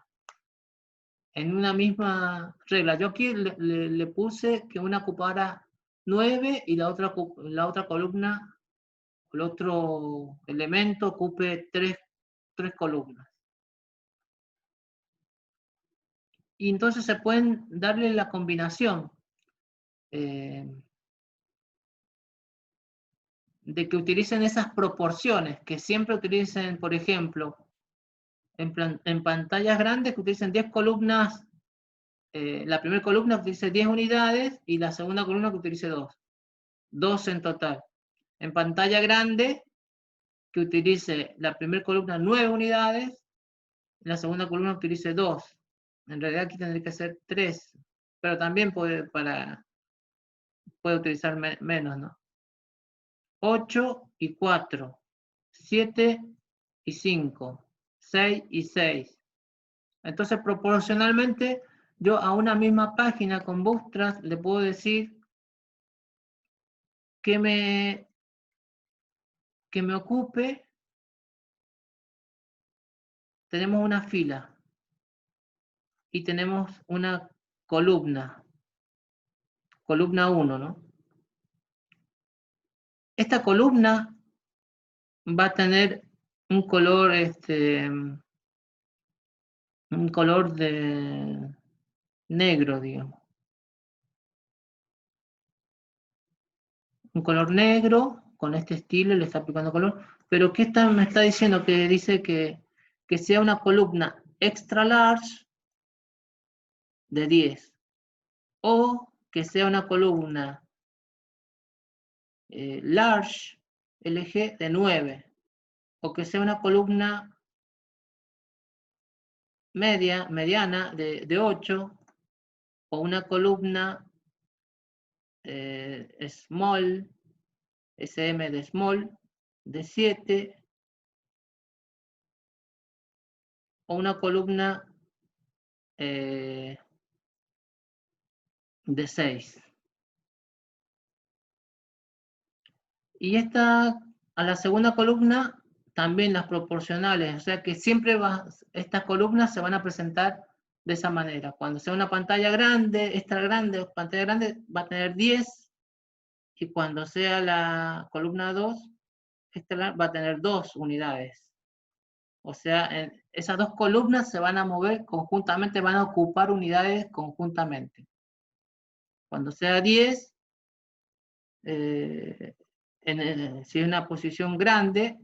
en una misma regla. Yo aquí le puse que una ocupara 9 y la otra columna, el otro elemento ocupe 3 columnas. Y entonces se pueden darle la combinación de que utilicen esas proporciones, que siempre utilicen, por ejemplo, en pantallas grandes, que utilicen 10 columnas, la primera columna que utilice 10 unidades y la segunda columna que utilice 2. 2 en total. En pantalla grande, que utilice la primera columna 9 unidades, y la segunda columna utilice 2. En realidad aquí tendría que ser 3, pero también puede utilizar menos, ¿no? 8 y 4, 7 y 5, 6 y 6. Entonces, proporcionalmente, yo a una misma página con Bootstrap le puedo decir que me ocupe. Tenemos una fila y tenemos una columna 1, ¿no? Esta columna va a tener un color, un color de negro, digamos. Un color negro, con este estilo, le está aplicando color. Pero ¿qué me está diciendo? Que dice que sea una columna extra large de 10. O que sea una columna large, LG, de 9. O que sea una columna mediana de 8. O una columna small, SM de small, de 7. O una columna de 6. Y a la segunda columna, también las proporcionales, o sea que siempre estas columnas se van a presentar de esa manera. Cuando sea una pantalla grande, extra grande, pantalla grande, va a tener 10, y cuando sea la columna 2, extra va a tener 2 unidades. O sea, esas dos columnas se van a mover conjuntamente, van a ocupar unidades conjuntamente. Cuando sea 10, si es una posición grande,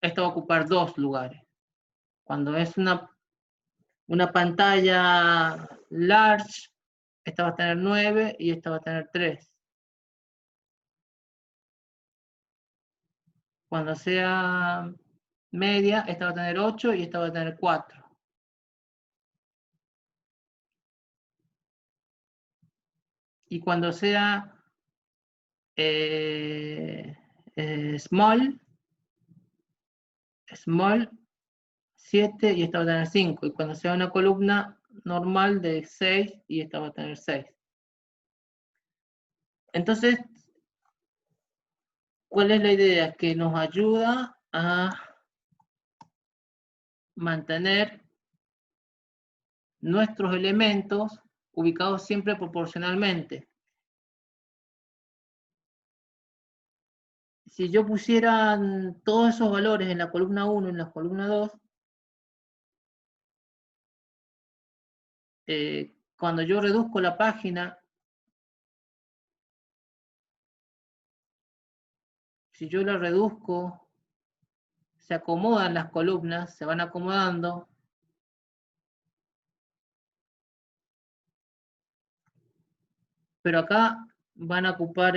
esto va a ocupar 2 lugares. Cuando es una pantalla large, esta va a tener 9 y esta va a tener 3. Cuando sea media, esta va a tener 8 y esta va a tener 4. Y cuando sea small, 7 y esta va a tener 5. Y cuando sea una columna normal de 6 y esta va a tener 6. Entonces, ¿cuál es la idea? Que nos ayuda a mantener nuestros elementos ubicados siempre proporcionalmente. Si yo pusiera todos esos valores en la columna 1 y en la columna 2, cuando yo reduzco la página, si yo la reduzco, se acomodan las columnas, se van acomodando. Pero acá van a ocupar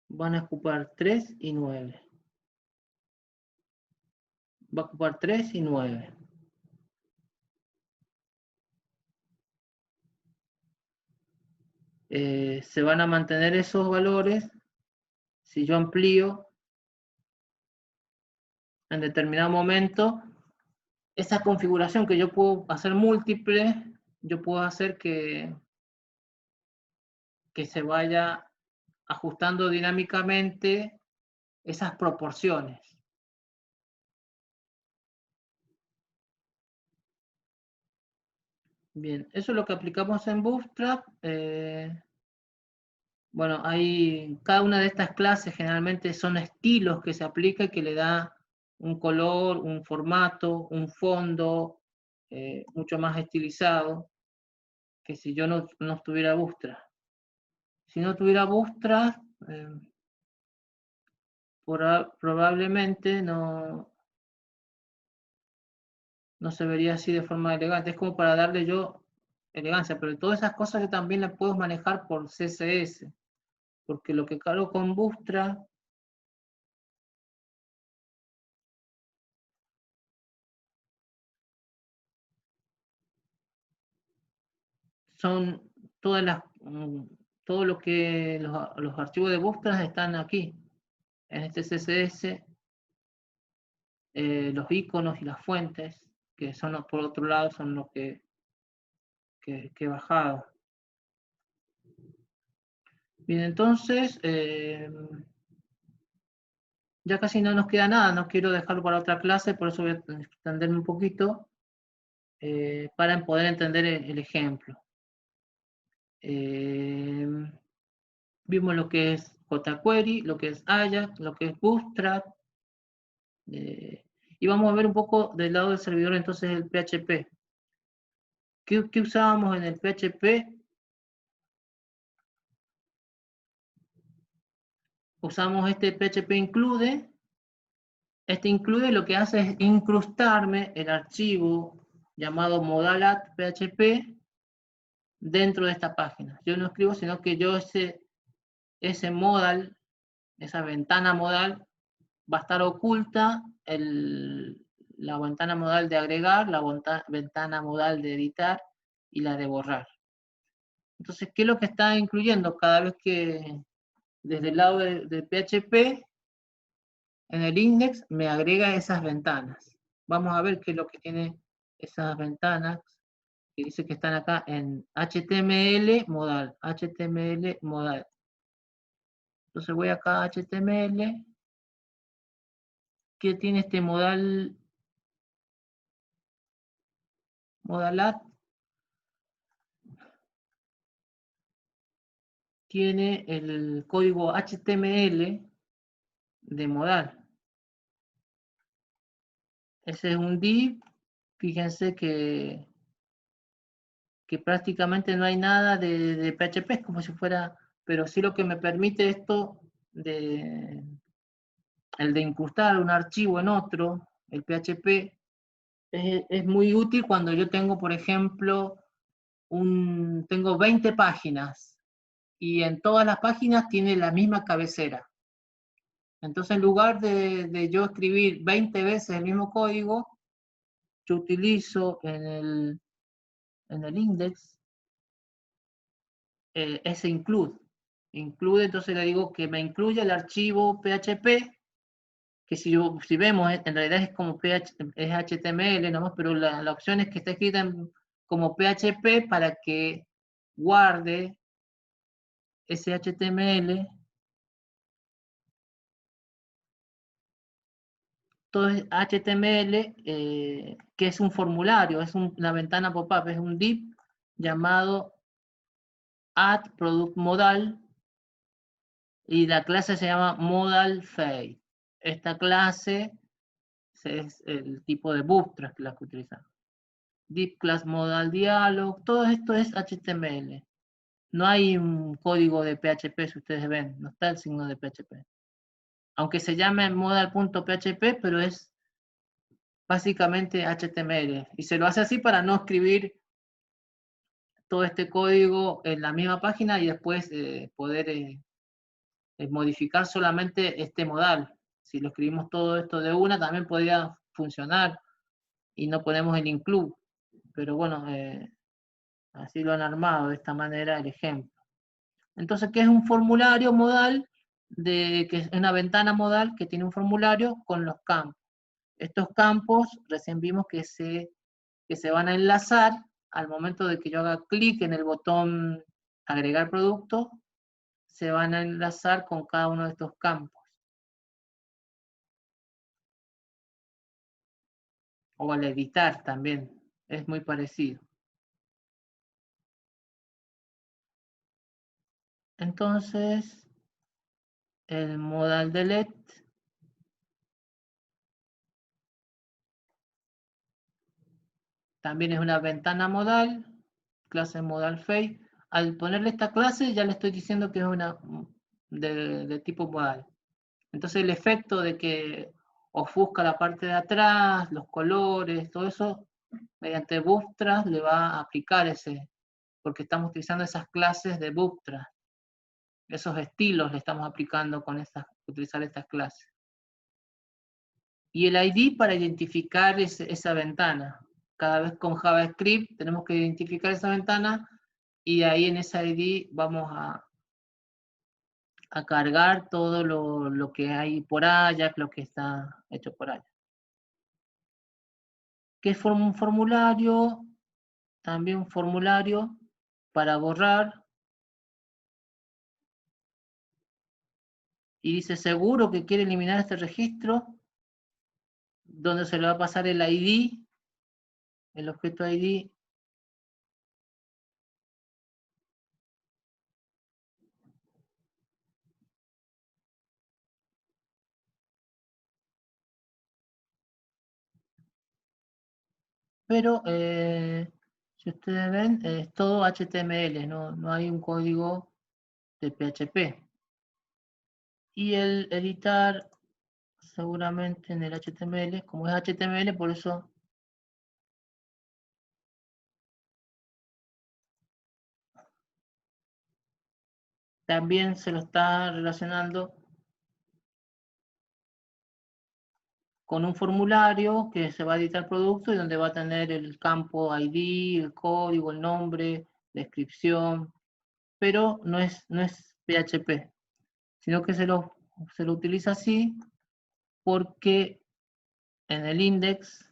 van a ocupar 3 y 9. Va a ocupar 3 y 9. Se van a mantener esos valores si yo amplío en determinado momento esa configuración que yo puedo hacer múltiple. Yo puedo hacer que se vaya ajustando dinámicamente esas proporciones. Bien, eso es lo que aplicamos en Bootstrap. Bueno, cada una de estas clases generalmente son estilos que se aplica y que le da un color, un formato, un fondo mucho más estilizado que si yo no tuviera Bootstrap. Si no tuviera Bootstrap, probablemente no se vería así de forma elegante. Es como para darle yo elegancia, pero todas esas cosas yo también las puedo manejar por CSS, porque lo que cargo con Bootstrap son todas todo lo que los archivos de Bootstrap están aquí, en este CSS, los iconos y las fuentes, que son por otro lado son los que he bajado. Bien, entonces, ya casi no nos queda nada, no quiero dejarlo para otra clase, por eso voy a extenderme un poquito para poder entender el ejemplo. Vimos lo que es jQuery, lo que es Ajax, lo que es Bootstrap, y vamos a ver un poco del lado del servidor entonces el PHP. ¿Qué usábamos en el PHP? Usamos este PHP include. Este include lo que hace es incrustarme el archivo llamado modal.php dentro de esta página. Yo no escribo, sino que yo ese modal, esa ventana modal, va a estar oculta la ventana modal de agregar, la ventana modal de editar y la de borrar. Entonces, ¿qué es lo que está incluyendo cada vez que desde el lado de PHP en el index me agrega esas ventanas? Vamos a ver qué es lo que tiene esas ventanas que dice que están acá en HTML modal, HTML modal. Entonces voy acá a HTML, que tiene este modalat, tiene el código HTML de modal. Ese es un div, fíjense que prácticamente no hay nada de PHP, es como si fuera, pero sí lo que me permite esto el de incrustar un archivo en otro, el PHP, es muy útil cuando yo tengo, por ejemplo, tengo 20 páginas y en todas las páginas tiene la misma cabecera. Entonces, en lugar de yo escribir 20 veces el mismo código, yo utilizo en el index ese include. Include, entonces le digo que me incluya el archivo PHP, que si vemos, en realidad es como es HTML nomás, pero la opción es que está escrita como PHP para que guarde ese HTML. Todo es HTML, que es un formulario, es una ventana pop-up, es un div llamado add product modal, y la clase se llama modal fade. Esta clase es el tipo de Bootstrap que la que utilizamos. Div class modal dialog, todo esto es HTML. No hay un código de PHP, si ustedes ven, no está el signo de PHP. Aunque se llame modal.php, pero es básicamente HTML. Y se lo hace así para no escribir todo este código en la misma página y después poder modificar solamente este modal. Si lo escribimos todo esto de una, también podría funcionar y no ponemos el include. Pero bueno, así lo han armado de esta manera el ejemplo. Entonces, ¿qué es un formulario modal? Que es una ventana modal que tiene un formulario con los campos. Estos campos, recién vimos que se van a enlazar al momento de que yo haga clic en el botón agregar producto, se van a enlazar con cada uno de estos campos. O al editar también, es muy parecido. Entonces, el modal delete También es una ventana modal, clase modal face. Al ponerle esta clase ya le estoy diciendo que es una de tipo modal. Entonces el efecto de que ofusca la parte de atrás, los colores, todo eso, mediante Bootstrap le va a aplicar ese, porque estamos utilizando esas clases de Bootstrap. Esos estilos le estamos aplicando con utilizar estas clases. Y el ID para identificar esa ventana. Cada vez con JavaScript tenemos que identificar esa ventana y ahí en esa ID vamos a cargar todo lo que hay por Ajax, lo que está hecho por Ajax. ¿Qué es un formulario? También un formulario para borrar. Y dice, seguro que quiere eliminar este registro, donde se le va a pasar el ID, el objeto ID. Pero si ustedes ven, es todo HTML, no hay un código de PHP. Y el editar, seguramente en el HTML, como es HTML, por eso también se lo está relacionando con un formulario que se va a editar producto y donde va a tener el campo ID, el código, el nombre, descripción, pero no es PHP, sino que se lo utiliza así porque en el index,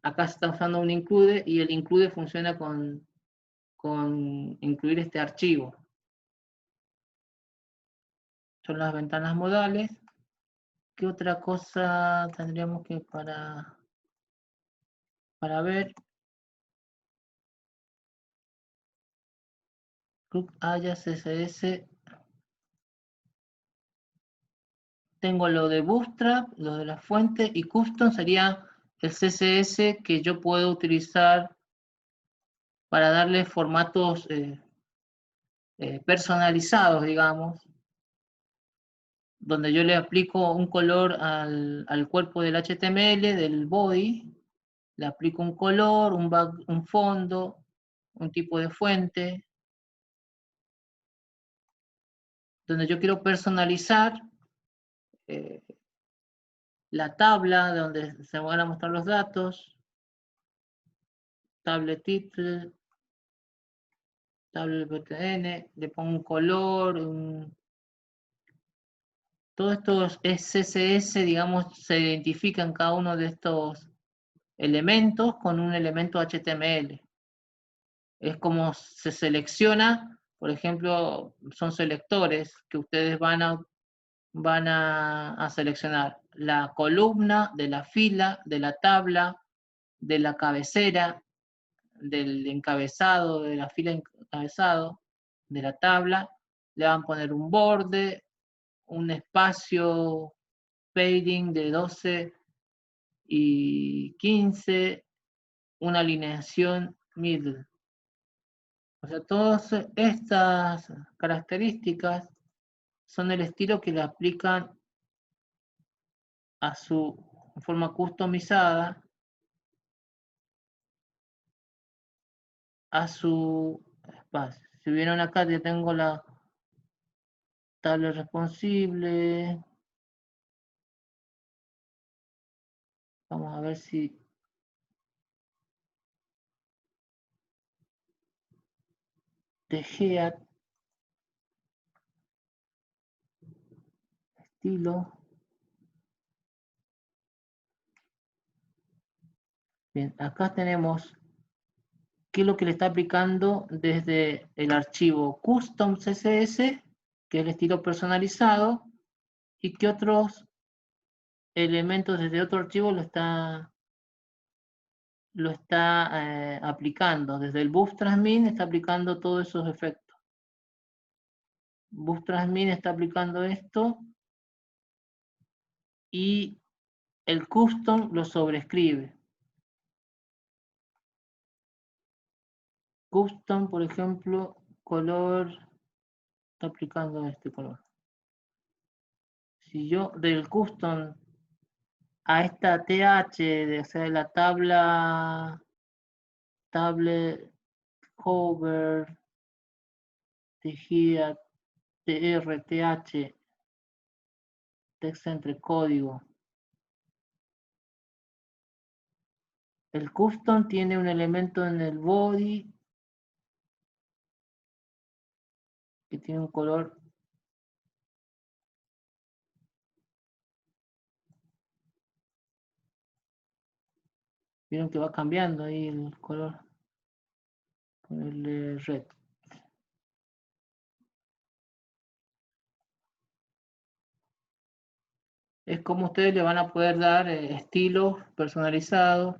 acá se está usando un include y el include funciona con incluir este archivo. Son las ventanas modales. ¿Qué otra cosa tendríamos que para ver? Ajax CSS. Tengo lo de Bootstrap, lo de la fuente, y Custom sería el CSS que yo puedo utilizar para darle formatos personalizados, digamos, donde yo le aplico un color al cuerpo del HTML, del body, le aplico un color, un fondo, un tipo de fuente, donde yo quiero personalizar eh, la tabla donde se van a mostrar los datos, table title, table btn, le pongo un color, todo esto es CSS, digamos, se identifican cada uno de estos elementos con un elemento HTML. Es como se selecciona, por ejemplo, son selectores que ustedes van a seleccionar la columna, de la fila, de la tabla, de la cabecera, del encabezado, de la fila encabezado, de la tabla, le van a poner un borde, un espacio padding de 12 y 15, una alineación middle. O sea, todas estas características son el estilo que le aplican a su forma customizada a su espacio. Si vieron acá, ya tengo la tabla responsible. Vamos a ver si Head estilo. Bien, acá tenemos qué es lo que le está aplicando desde el archivo custom CSS, que es el estilo personalizado, y qué otros elementos desde otro archivo lo está aplicando. Desde el Bootstrap Min está aplicando todos esos efectos. Bootstrap Min está aplicando esto y el custom lo sobrescribe. Custom, por ejemplo, color, está aplicando este color. Si yo del custom a esta TH, o sea, la tablet, hover, tejida, TR, TH, texto entre código. El custom tiene un elemento en el body que tiene un color. Vieron que va cambiando ahí el color. Ponerle red. Es como ustedes le van a poder dar estilos personalizados.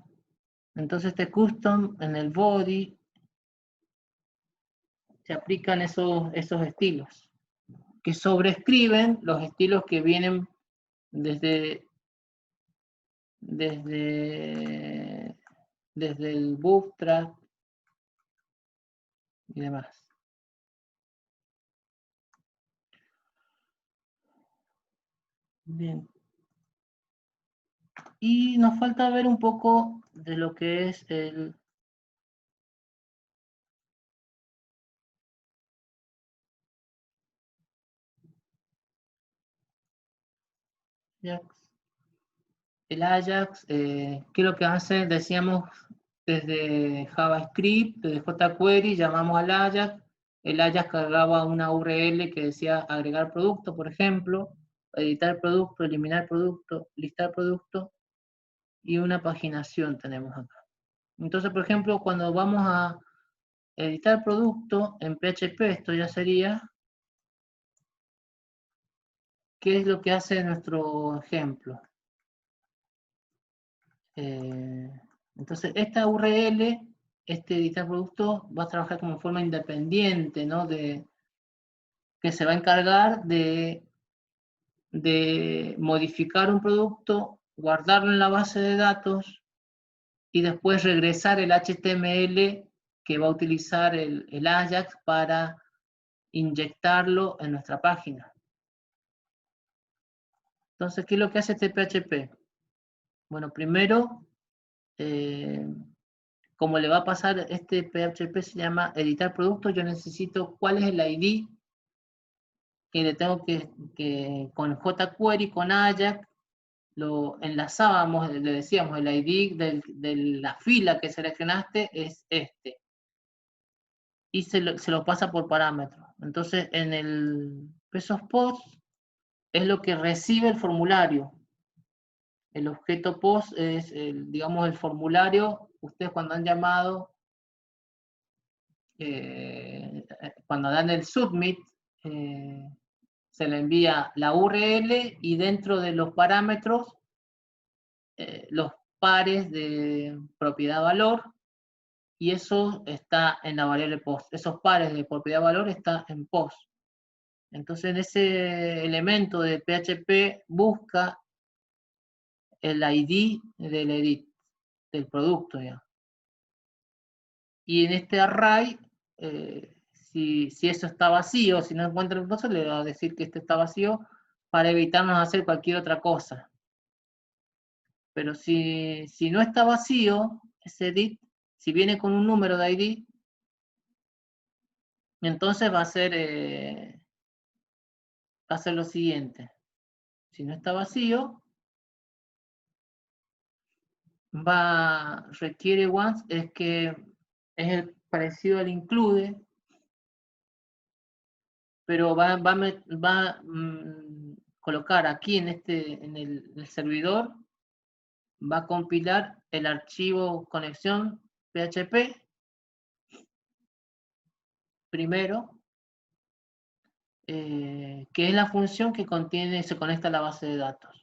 Entonces este custom en el body se aplican esos estilos que sobrescriben los estilos que vienen desde el Bootstrap y demás. Bien. Y nos falta ver un poco de lo que es el Ajax. El Ajax, ¿qué es lo que hace? Decíamos desde JavaScript, desde jQuery, llamamos al Ajax. El Ajax cargaba una URL que decía agregar producto, por ejemplo, editar producto, eliminar producto, listar producto, y una paginación tenemos acá. Entonces, por ejemplo, cuando vamos a editar producto en PHP, esto ya sería, ¿qué es lo que hace nuestro ejemplo? Entonces, esta URL, este editar producto, va a trabajar como forma independiente, ¿no? Que se va a encargar de modificar un producto, guardarlo en la base de datos y después regresar el HTML que va a utilizar el Ajax para inyectarlo en nuestra página. Entonces, ¿qué es lo que hace este PHP? Bueno, primero, como le va a pasar, este PHP se llama editar productos, yo necesito cuál es el ID que le tengo que con jQuery, con Ajax, lo enlazábamos, le decíamos, el ID de la fila que seleccionaste es este. Y se lo pasa por parámetro. Entonces, en el pesos post es lo que recibe el formulario. El objeto post es, digamos, el formulario. Ustedes cuando han llamado, cuando dan el submit, se le envía la URL y dentro de los parámetros, los pares de propiedad-valor, y eso está en la variable post. Esos pares de propiedad-valor están en post. Entonces, en ese elemento de PHP busca el ID del edit, del producto, ya. Y en este array, si eso está vacío, si no encuentra el cosa, le va a decir que este está vacío para evitarnos hacer cualquier otra cosa. Pero si no está vacío, ese edit, si viene con un número de ID, entonces va a ser lo siguiente. Si no está vacío, requiere once, es que es el parecido al include, pero va a colocar aquí en el servidor, va a compilar el archivo conexión PHP primero, que es la función que contiene, se conecta a la base de datos.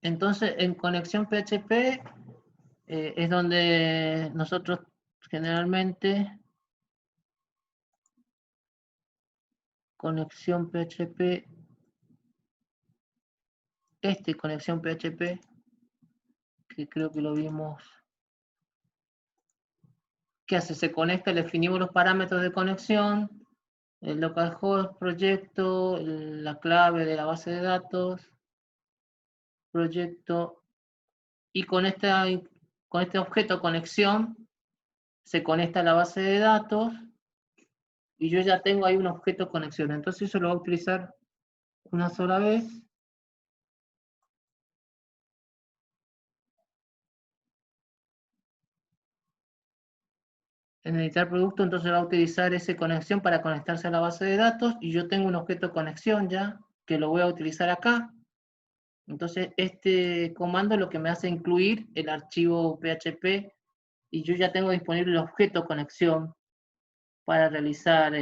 Entonces, en conexión PHP es donde nosotros generalmente conexión PHP conexión PHP, que creo que lo vimos. ¿Qué hace? Se conecta, le definimos los parámetros de conexión, el localhost, proyecto, la clave de la base de datos, proyecto, y con este objeto conexión se conecta a la base de datos, y yo ya tengo ahí un objeto conexión. Entonces eso lo voy a utilizar una sola vez. En editar producto, entonces va a utilizar esa conexión para conectarse a la base de datos, y yo tengo un objeto conexión ya, que lo voy a utilizar acá. Entonces este comando es lo que me hace incluir el archivo PHP, y yo ya tengo disponible el objeto conexión para realizar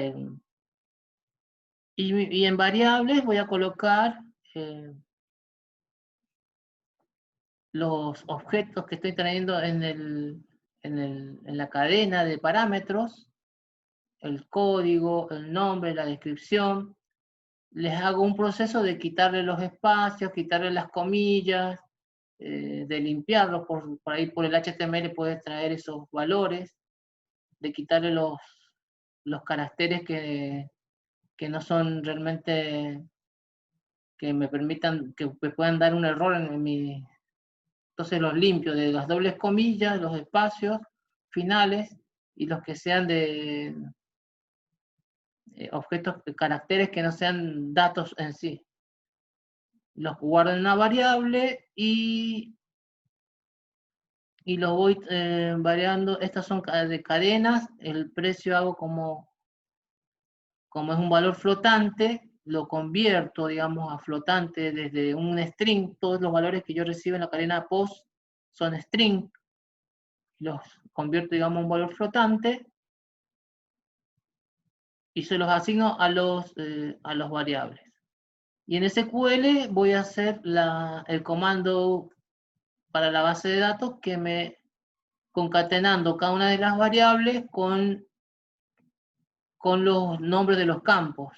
y en variables voy a colocar los objetos que estoy trayendo en la cadena de parámetros, el código, el nombre, la descripción. Les hago un proceso de quitarle los espacios, quitarle las comillas, de limpiarlos, por ahí por el HTML puedes traer esos valores, de quitarle los caracteres que no son realmente, que me permitan, que me puedan dar un error en mi. Entonces los limpio de las dobles comillas, los espacios finales, y los que sean de objetos, caracteres que no sean datos en sí. Los guardo en una variable y los voy variando. Estas son de cadenas. El precio hago como es un valor flotante, lo convierto, digamos, a flotante desde un string. Todos los valores que yo recibo en la cadena post son string. Los convierto, digamos, a un valor flotante y se los asigno a los variables. Y en SQL voy a hacer el comando para la base de datos que me concatenando cada una de las variables con los nombres de los campos.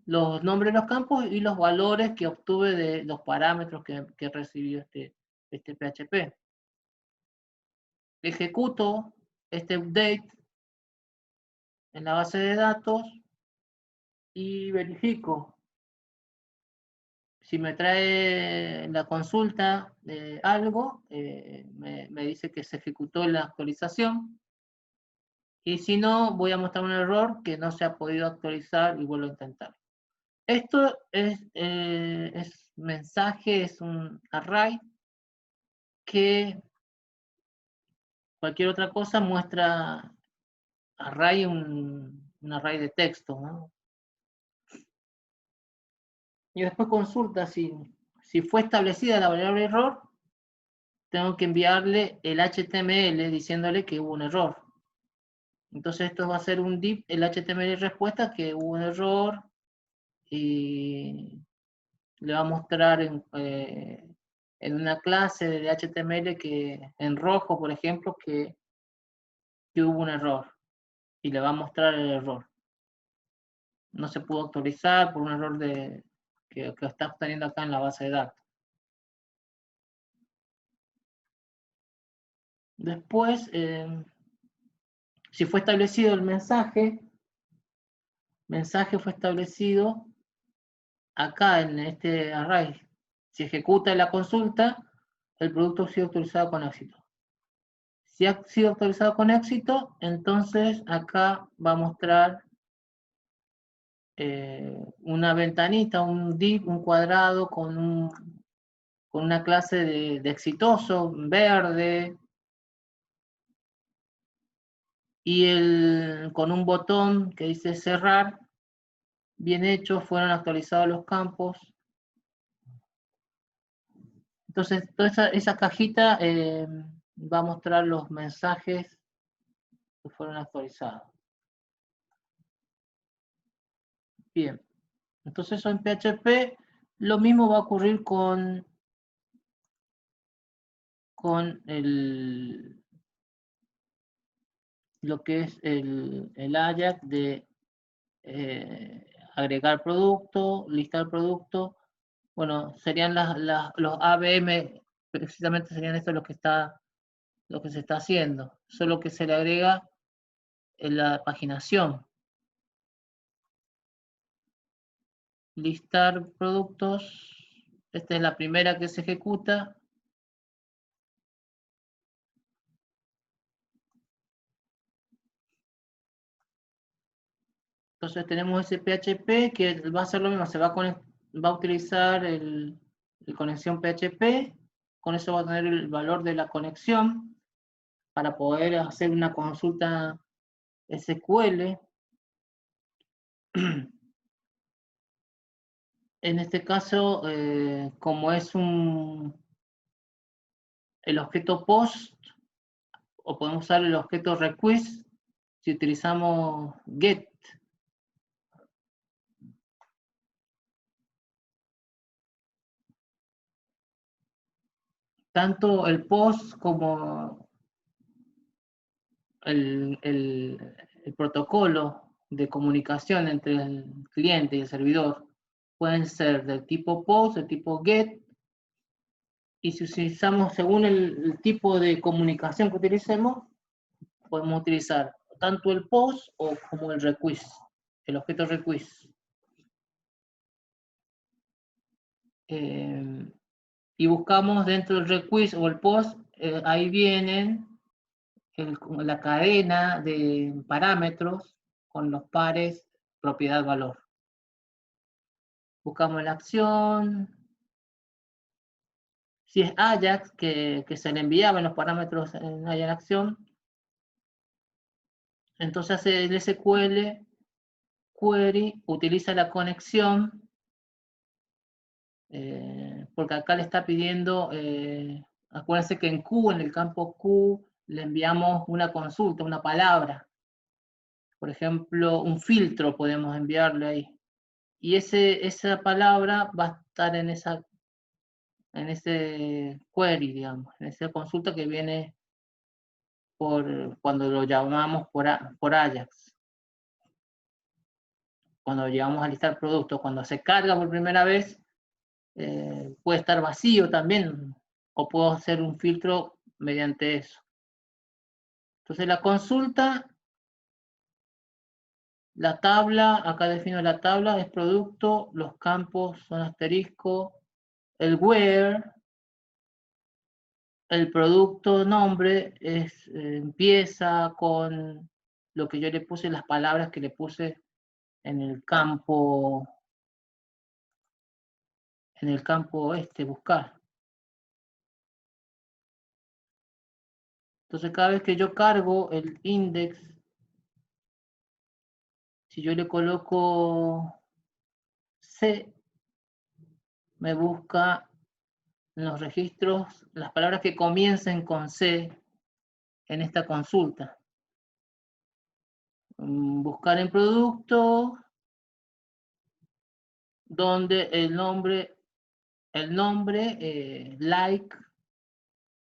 Los nombres de los campos y los valores que obtuve de los parámetros que recibió este PHP. Ejecuto este update en la base de datos y verifico. Si me trae la consulta de algo, me dice que se ejecutó la actualización. Y si no, voy a mostrar un error que no se ha podido actualizar y vuelvo a intentar. Esto es mensaje, es un array que cualquier otra cosa muestra array, un array de texto, ¿no? Y después consulta si fue establecida la variable error, tengo que enviarle el HTML diciéndole que hubo un error. Entonces esto va a ser un div, el HTML respuesta que hubo un error, y le va a mostrar en una clase de HTML que en rojo, por ejemplo, que hubo un error, y le va a mostrar el error. No se pudo actualizar por un error que está obteniendo acá en la base de datos. Después, si fue establecido el mensaje fue establecido acá en este array. Si ejecuta la consulta, el producto ha sido actualizado con éxito. Si ha sido actualizado con éxito, entonces acá va a mostrar una ventanita, un div, un cuadrado con una clase de exitoso, verde, y con un botón que dice cerrar. Bien hecho, fueron actualizados los campos. Entonces, toda esa cajita va a mostrar los mensajes que fueron actualizados. Bien. Entonces, en PHP lo mismo va a ocurrir con lo que es el Ajax de agregar producto, listar producto. Bueno, serían los ABM, precisamente serían esto lo que se está haciendo, solo que se le agrega en la paginación. Listar productos, esta es la primera que se ejecuta. Entonces tenemos ese PHP que va a hacer lo mismo, va a utilizar el conexión PHP, con eso va a tener el valor de la conexión para poder hacer una consulta SQL. En este caso, como es el objeto post, o podemos usar el objeto request si utilizamos get. Tanto el post como el protocolo de comunicación entre el cliente y el servidor pueden ser del tipo post, del tipo get, y si utilizamos según el tipo de comunicación que utilicemos, podemos utilizar tanto el post como el request, el objeto request. Y buscamos dentro del request o el post, ahí vienen la cadena de parámetros con los pares propiedad-valor. Buscamos la acción. Si es Ajax, que se le enviaban los parámetros en Ajax acción, entonces hace el SQL query, utiliza la conexión, porque acá le está pidiendo, acuérdense que en Q, en el campo Q, le enviamos una consulta, una palabra. Por ejemplo, un filtro podemos enviarle ahí. Y esa palabra va a estar en ese query, digamos, en esa consulta que viene cuando lo llamamos por Ajax. Cuando llegamos a listar productos, cuando se carga por primera vez, puede estar vacío también, o puedo hacer un filtro mediante eso. Entonces la consulta, la tabla, acá defino la tabla, es producto, los campos son asterisco, el where, el producto nombre empieza con lo que yo le puse, las palabras que le puse en el campo buscar. Entonces cada vez que yo cargo el index, si yo le coloco C, me busca en los registros las palabras que comiencen con C en esta consulta. Buscar en producto, donde el nombre, like,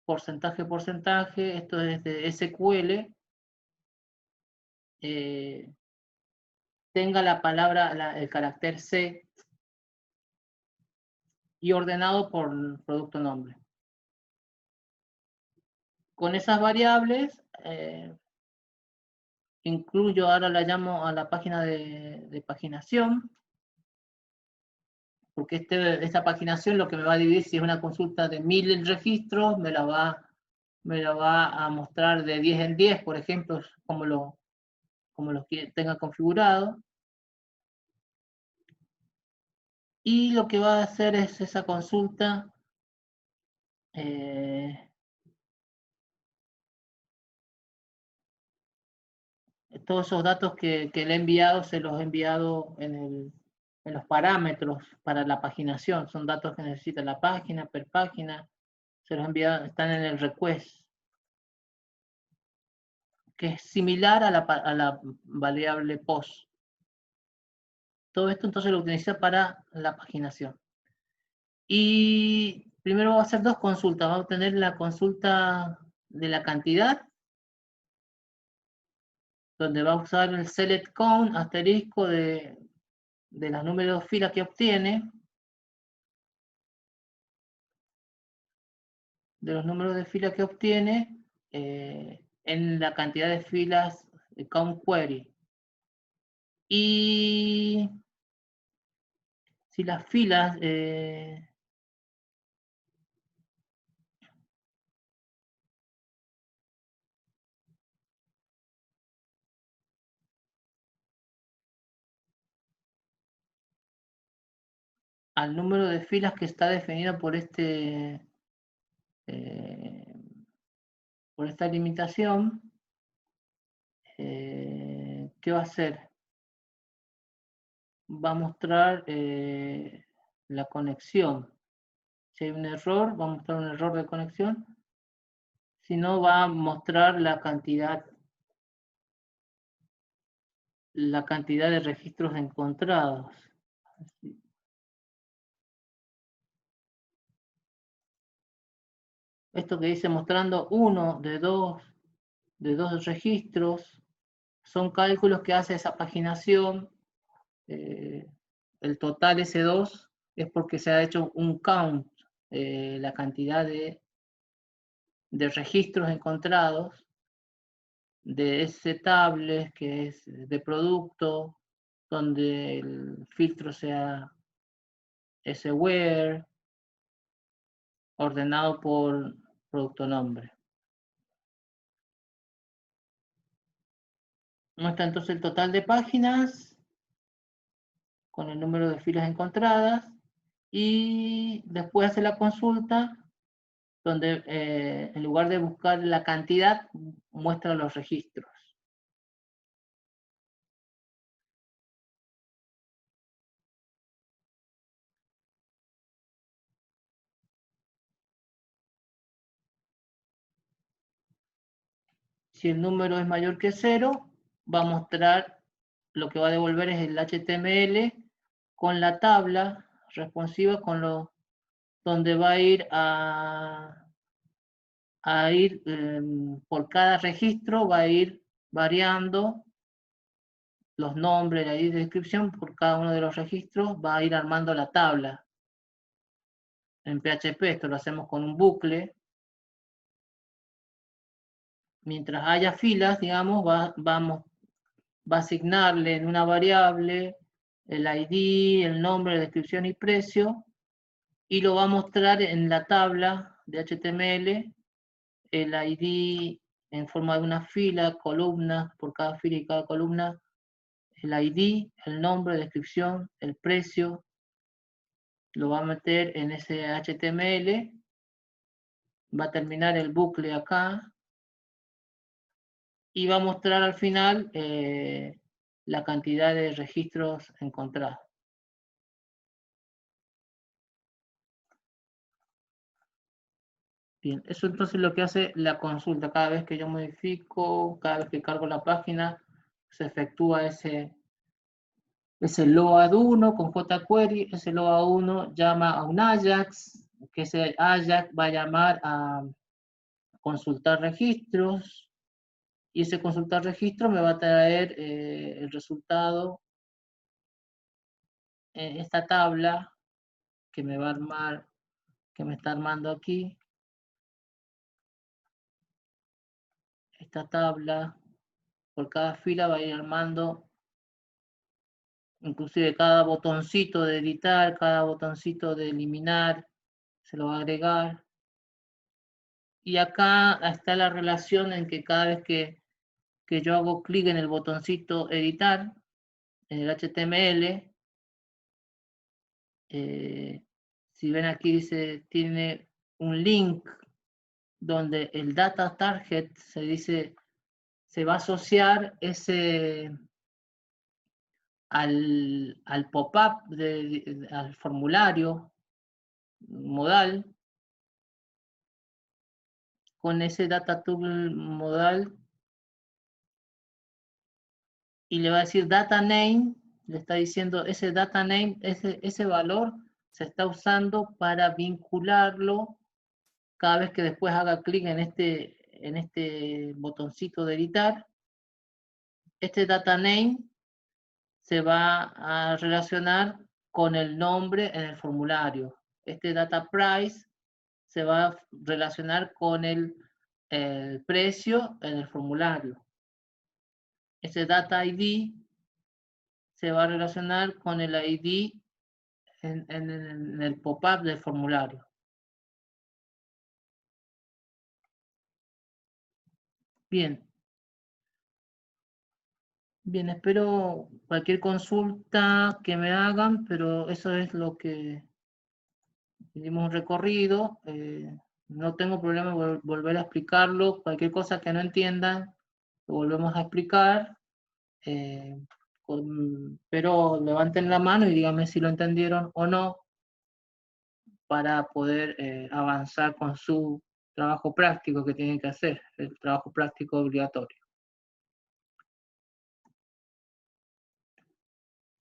porcentaje, esto es de SQL, tenga la palabra, el carácter C y ordenado por producto nombre. Con esas variables, incluyo, ahora la llamo a la página de paginación, porque esta paginación lo que me va a dividir, si es una consulta de 1000 registros, me la va a mostrar de 10 en 10, por ejemplo, como lo tenga configurado. Y lo que va a hacer es esa consulta, todos esos datos que le he enviado, se los he enviado en los parámetros para la paginación. Son datos que necesita la página, per página. Se los he enviado, están en el request, que es similar a la variable post. Todo esto entonces lo utiliza para la paginación. Y primero va a hacer dos consultas. Va a obtener la consulta de la cantidad, donde va a usar el select count asterisco de los números de fila que obtiene. de los números de filas que obtiene en la cantidad de filas de count query. Y si las filas al número de filas que está definido por por esta limitación, ¿qué va a hacer? Va a mostrar la conexión. Si hay un error, va a mostrar un error de conexión. Si no, va a mostrar la cantidad de registros encontrados. Esto que dice mostrando uno de dos registros, son cálculos que hace esa paginación. El total S2 es porque se ha hecho un count, la cantidad de registros encontrados de ese tablet que es de producto, donde el filtro sea SWhere, ordenado por producto nombre. Muestra entonces el total de páginas con el número de filas encontradas y después hace la consulta donde en lugar de buscar la cantidad, muestra los registros. Si el número es mayor que 0, va a mostrar, lo que va a devolver es el HTML con la tabla responsiva, donde va a ir por cada registro, va a ir variando los nombres, la ID de descripción por cada uno de los registros, va a ir armando la tabla. En PHP esto lo hacemos con un bucle. Mientras haya filas, digamos, va a asignarle en una variable el ID, el nombre, la descripción y precio, y lo va a mostrar en la tabla de HTML, el ID en forma de una fila, columnas, por cada fila y cada columna, el ID, el nombre, la descripción, el precio, lo va a meter en ese HTML, va a terminar el bucle acá, y va a mostrar al final la cantidad de registros encontrados. Bien, eso entonces es lo que hace la consulta. Cada vez que yo modifico, cada vez que cargo la página, se efectúa ese load1 con jQuery. Ese load1 llama a un Ajax, que ese Ajax va a llamar a consultar registros, y ese consultar registro me va a traer el resultado en esta tabla que me va a armar, que me está armando aquí. Esta tabla, por cada fila va a ir armando, inclusive cada botoncito de editar, cada botoncito de eliminar, se lo va a agregar. Y acá está la relación en que cada vez que yo hago clic en el botoncito editar, en el HTML, si ven aquí dice, tiene un link donde el data target se va a asociar al pop-up, al formulario modal, con ese data tool modal, y le va a decir data name, le está diciendo ese data name, ese valor se está usando para vincularlo cada vez que después haga clic en este botoncito de editar. Este data name se va a relacionar con el nombre en el formulario. Este data price se va a relacionar con el precio en el formulario. Ese data ID se va a relacionar con el ID en el pop-up del formulario. Bien. Bien, espero cualquier consulta que me hagan, pero eso es lo que hicimos un recorrido. No tengo problema en volver a explicarlo. Cualquier cosa que no entiendan, lo volvemos a explicar. Pero levanten la mano y díganme si lo entendieron o no para poder avanzar con su trabajo práctico que tienen que hacer, el trabajo práctico obligatorio.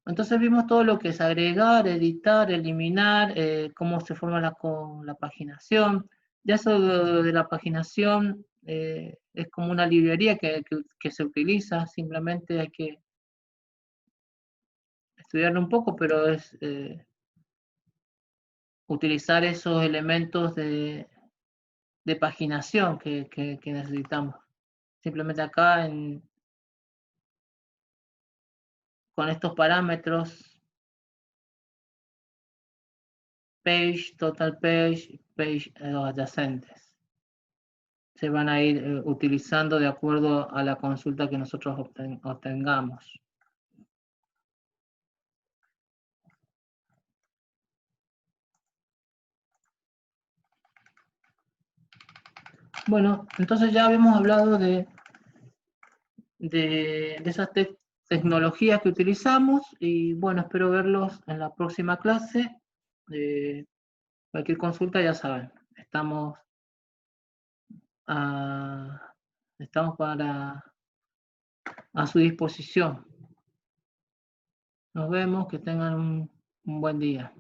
Entonces vimos todo lo que es agregar, editar, eliminar, cómo se forma la paginación. Ya eso de la paginación es como una librería que se utiliza, simplemente hay que estudiarlo un poco, pero es utilizar esos elementos de paginación que necesitamos. Simplemente acá con estos parámetros, page, total page, page, los adyacentes. Se van a ir utilizando de acuerdo a la consulta que nosotros obtengamos. Bueno, entonces ya habíamos hablado de esas tecnologías que utilizamos y bueno, espero verlos en la próxima clase. Cualquier consulta ya saben, estamos a su disposición. Nos vemos, que tengan un buen día.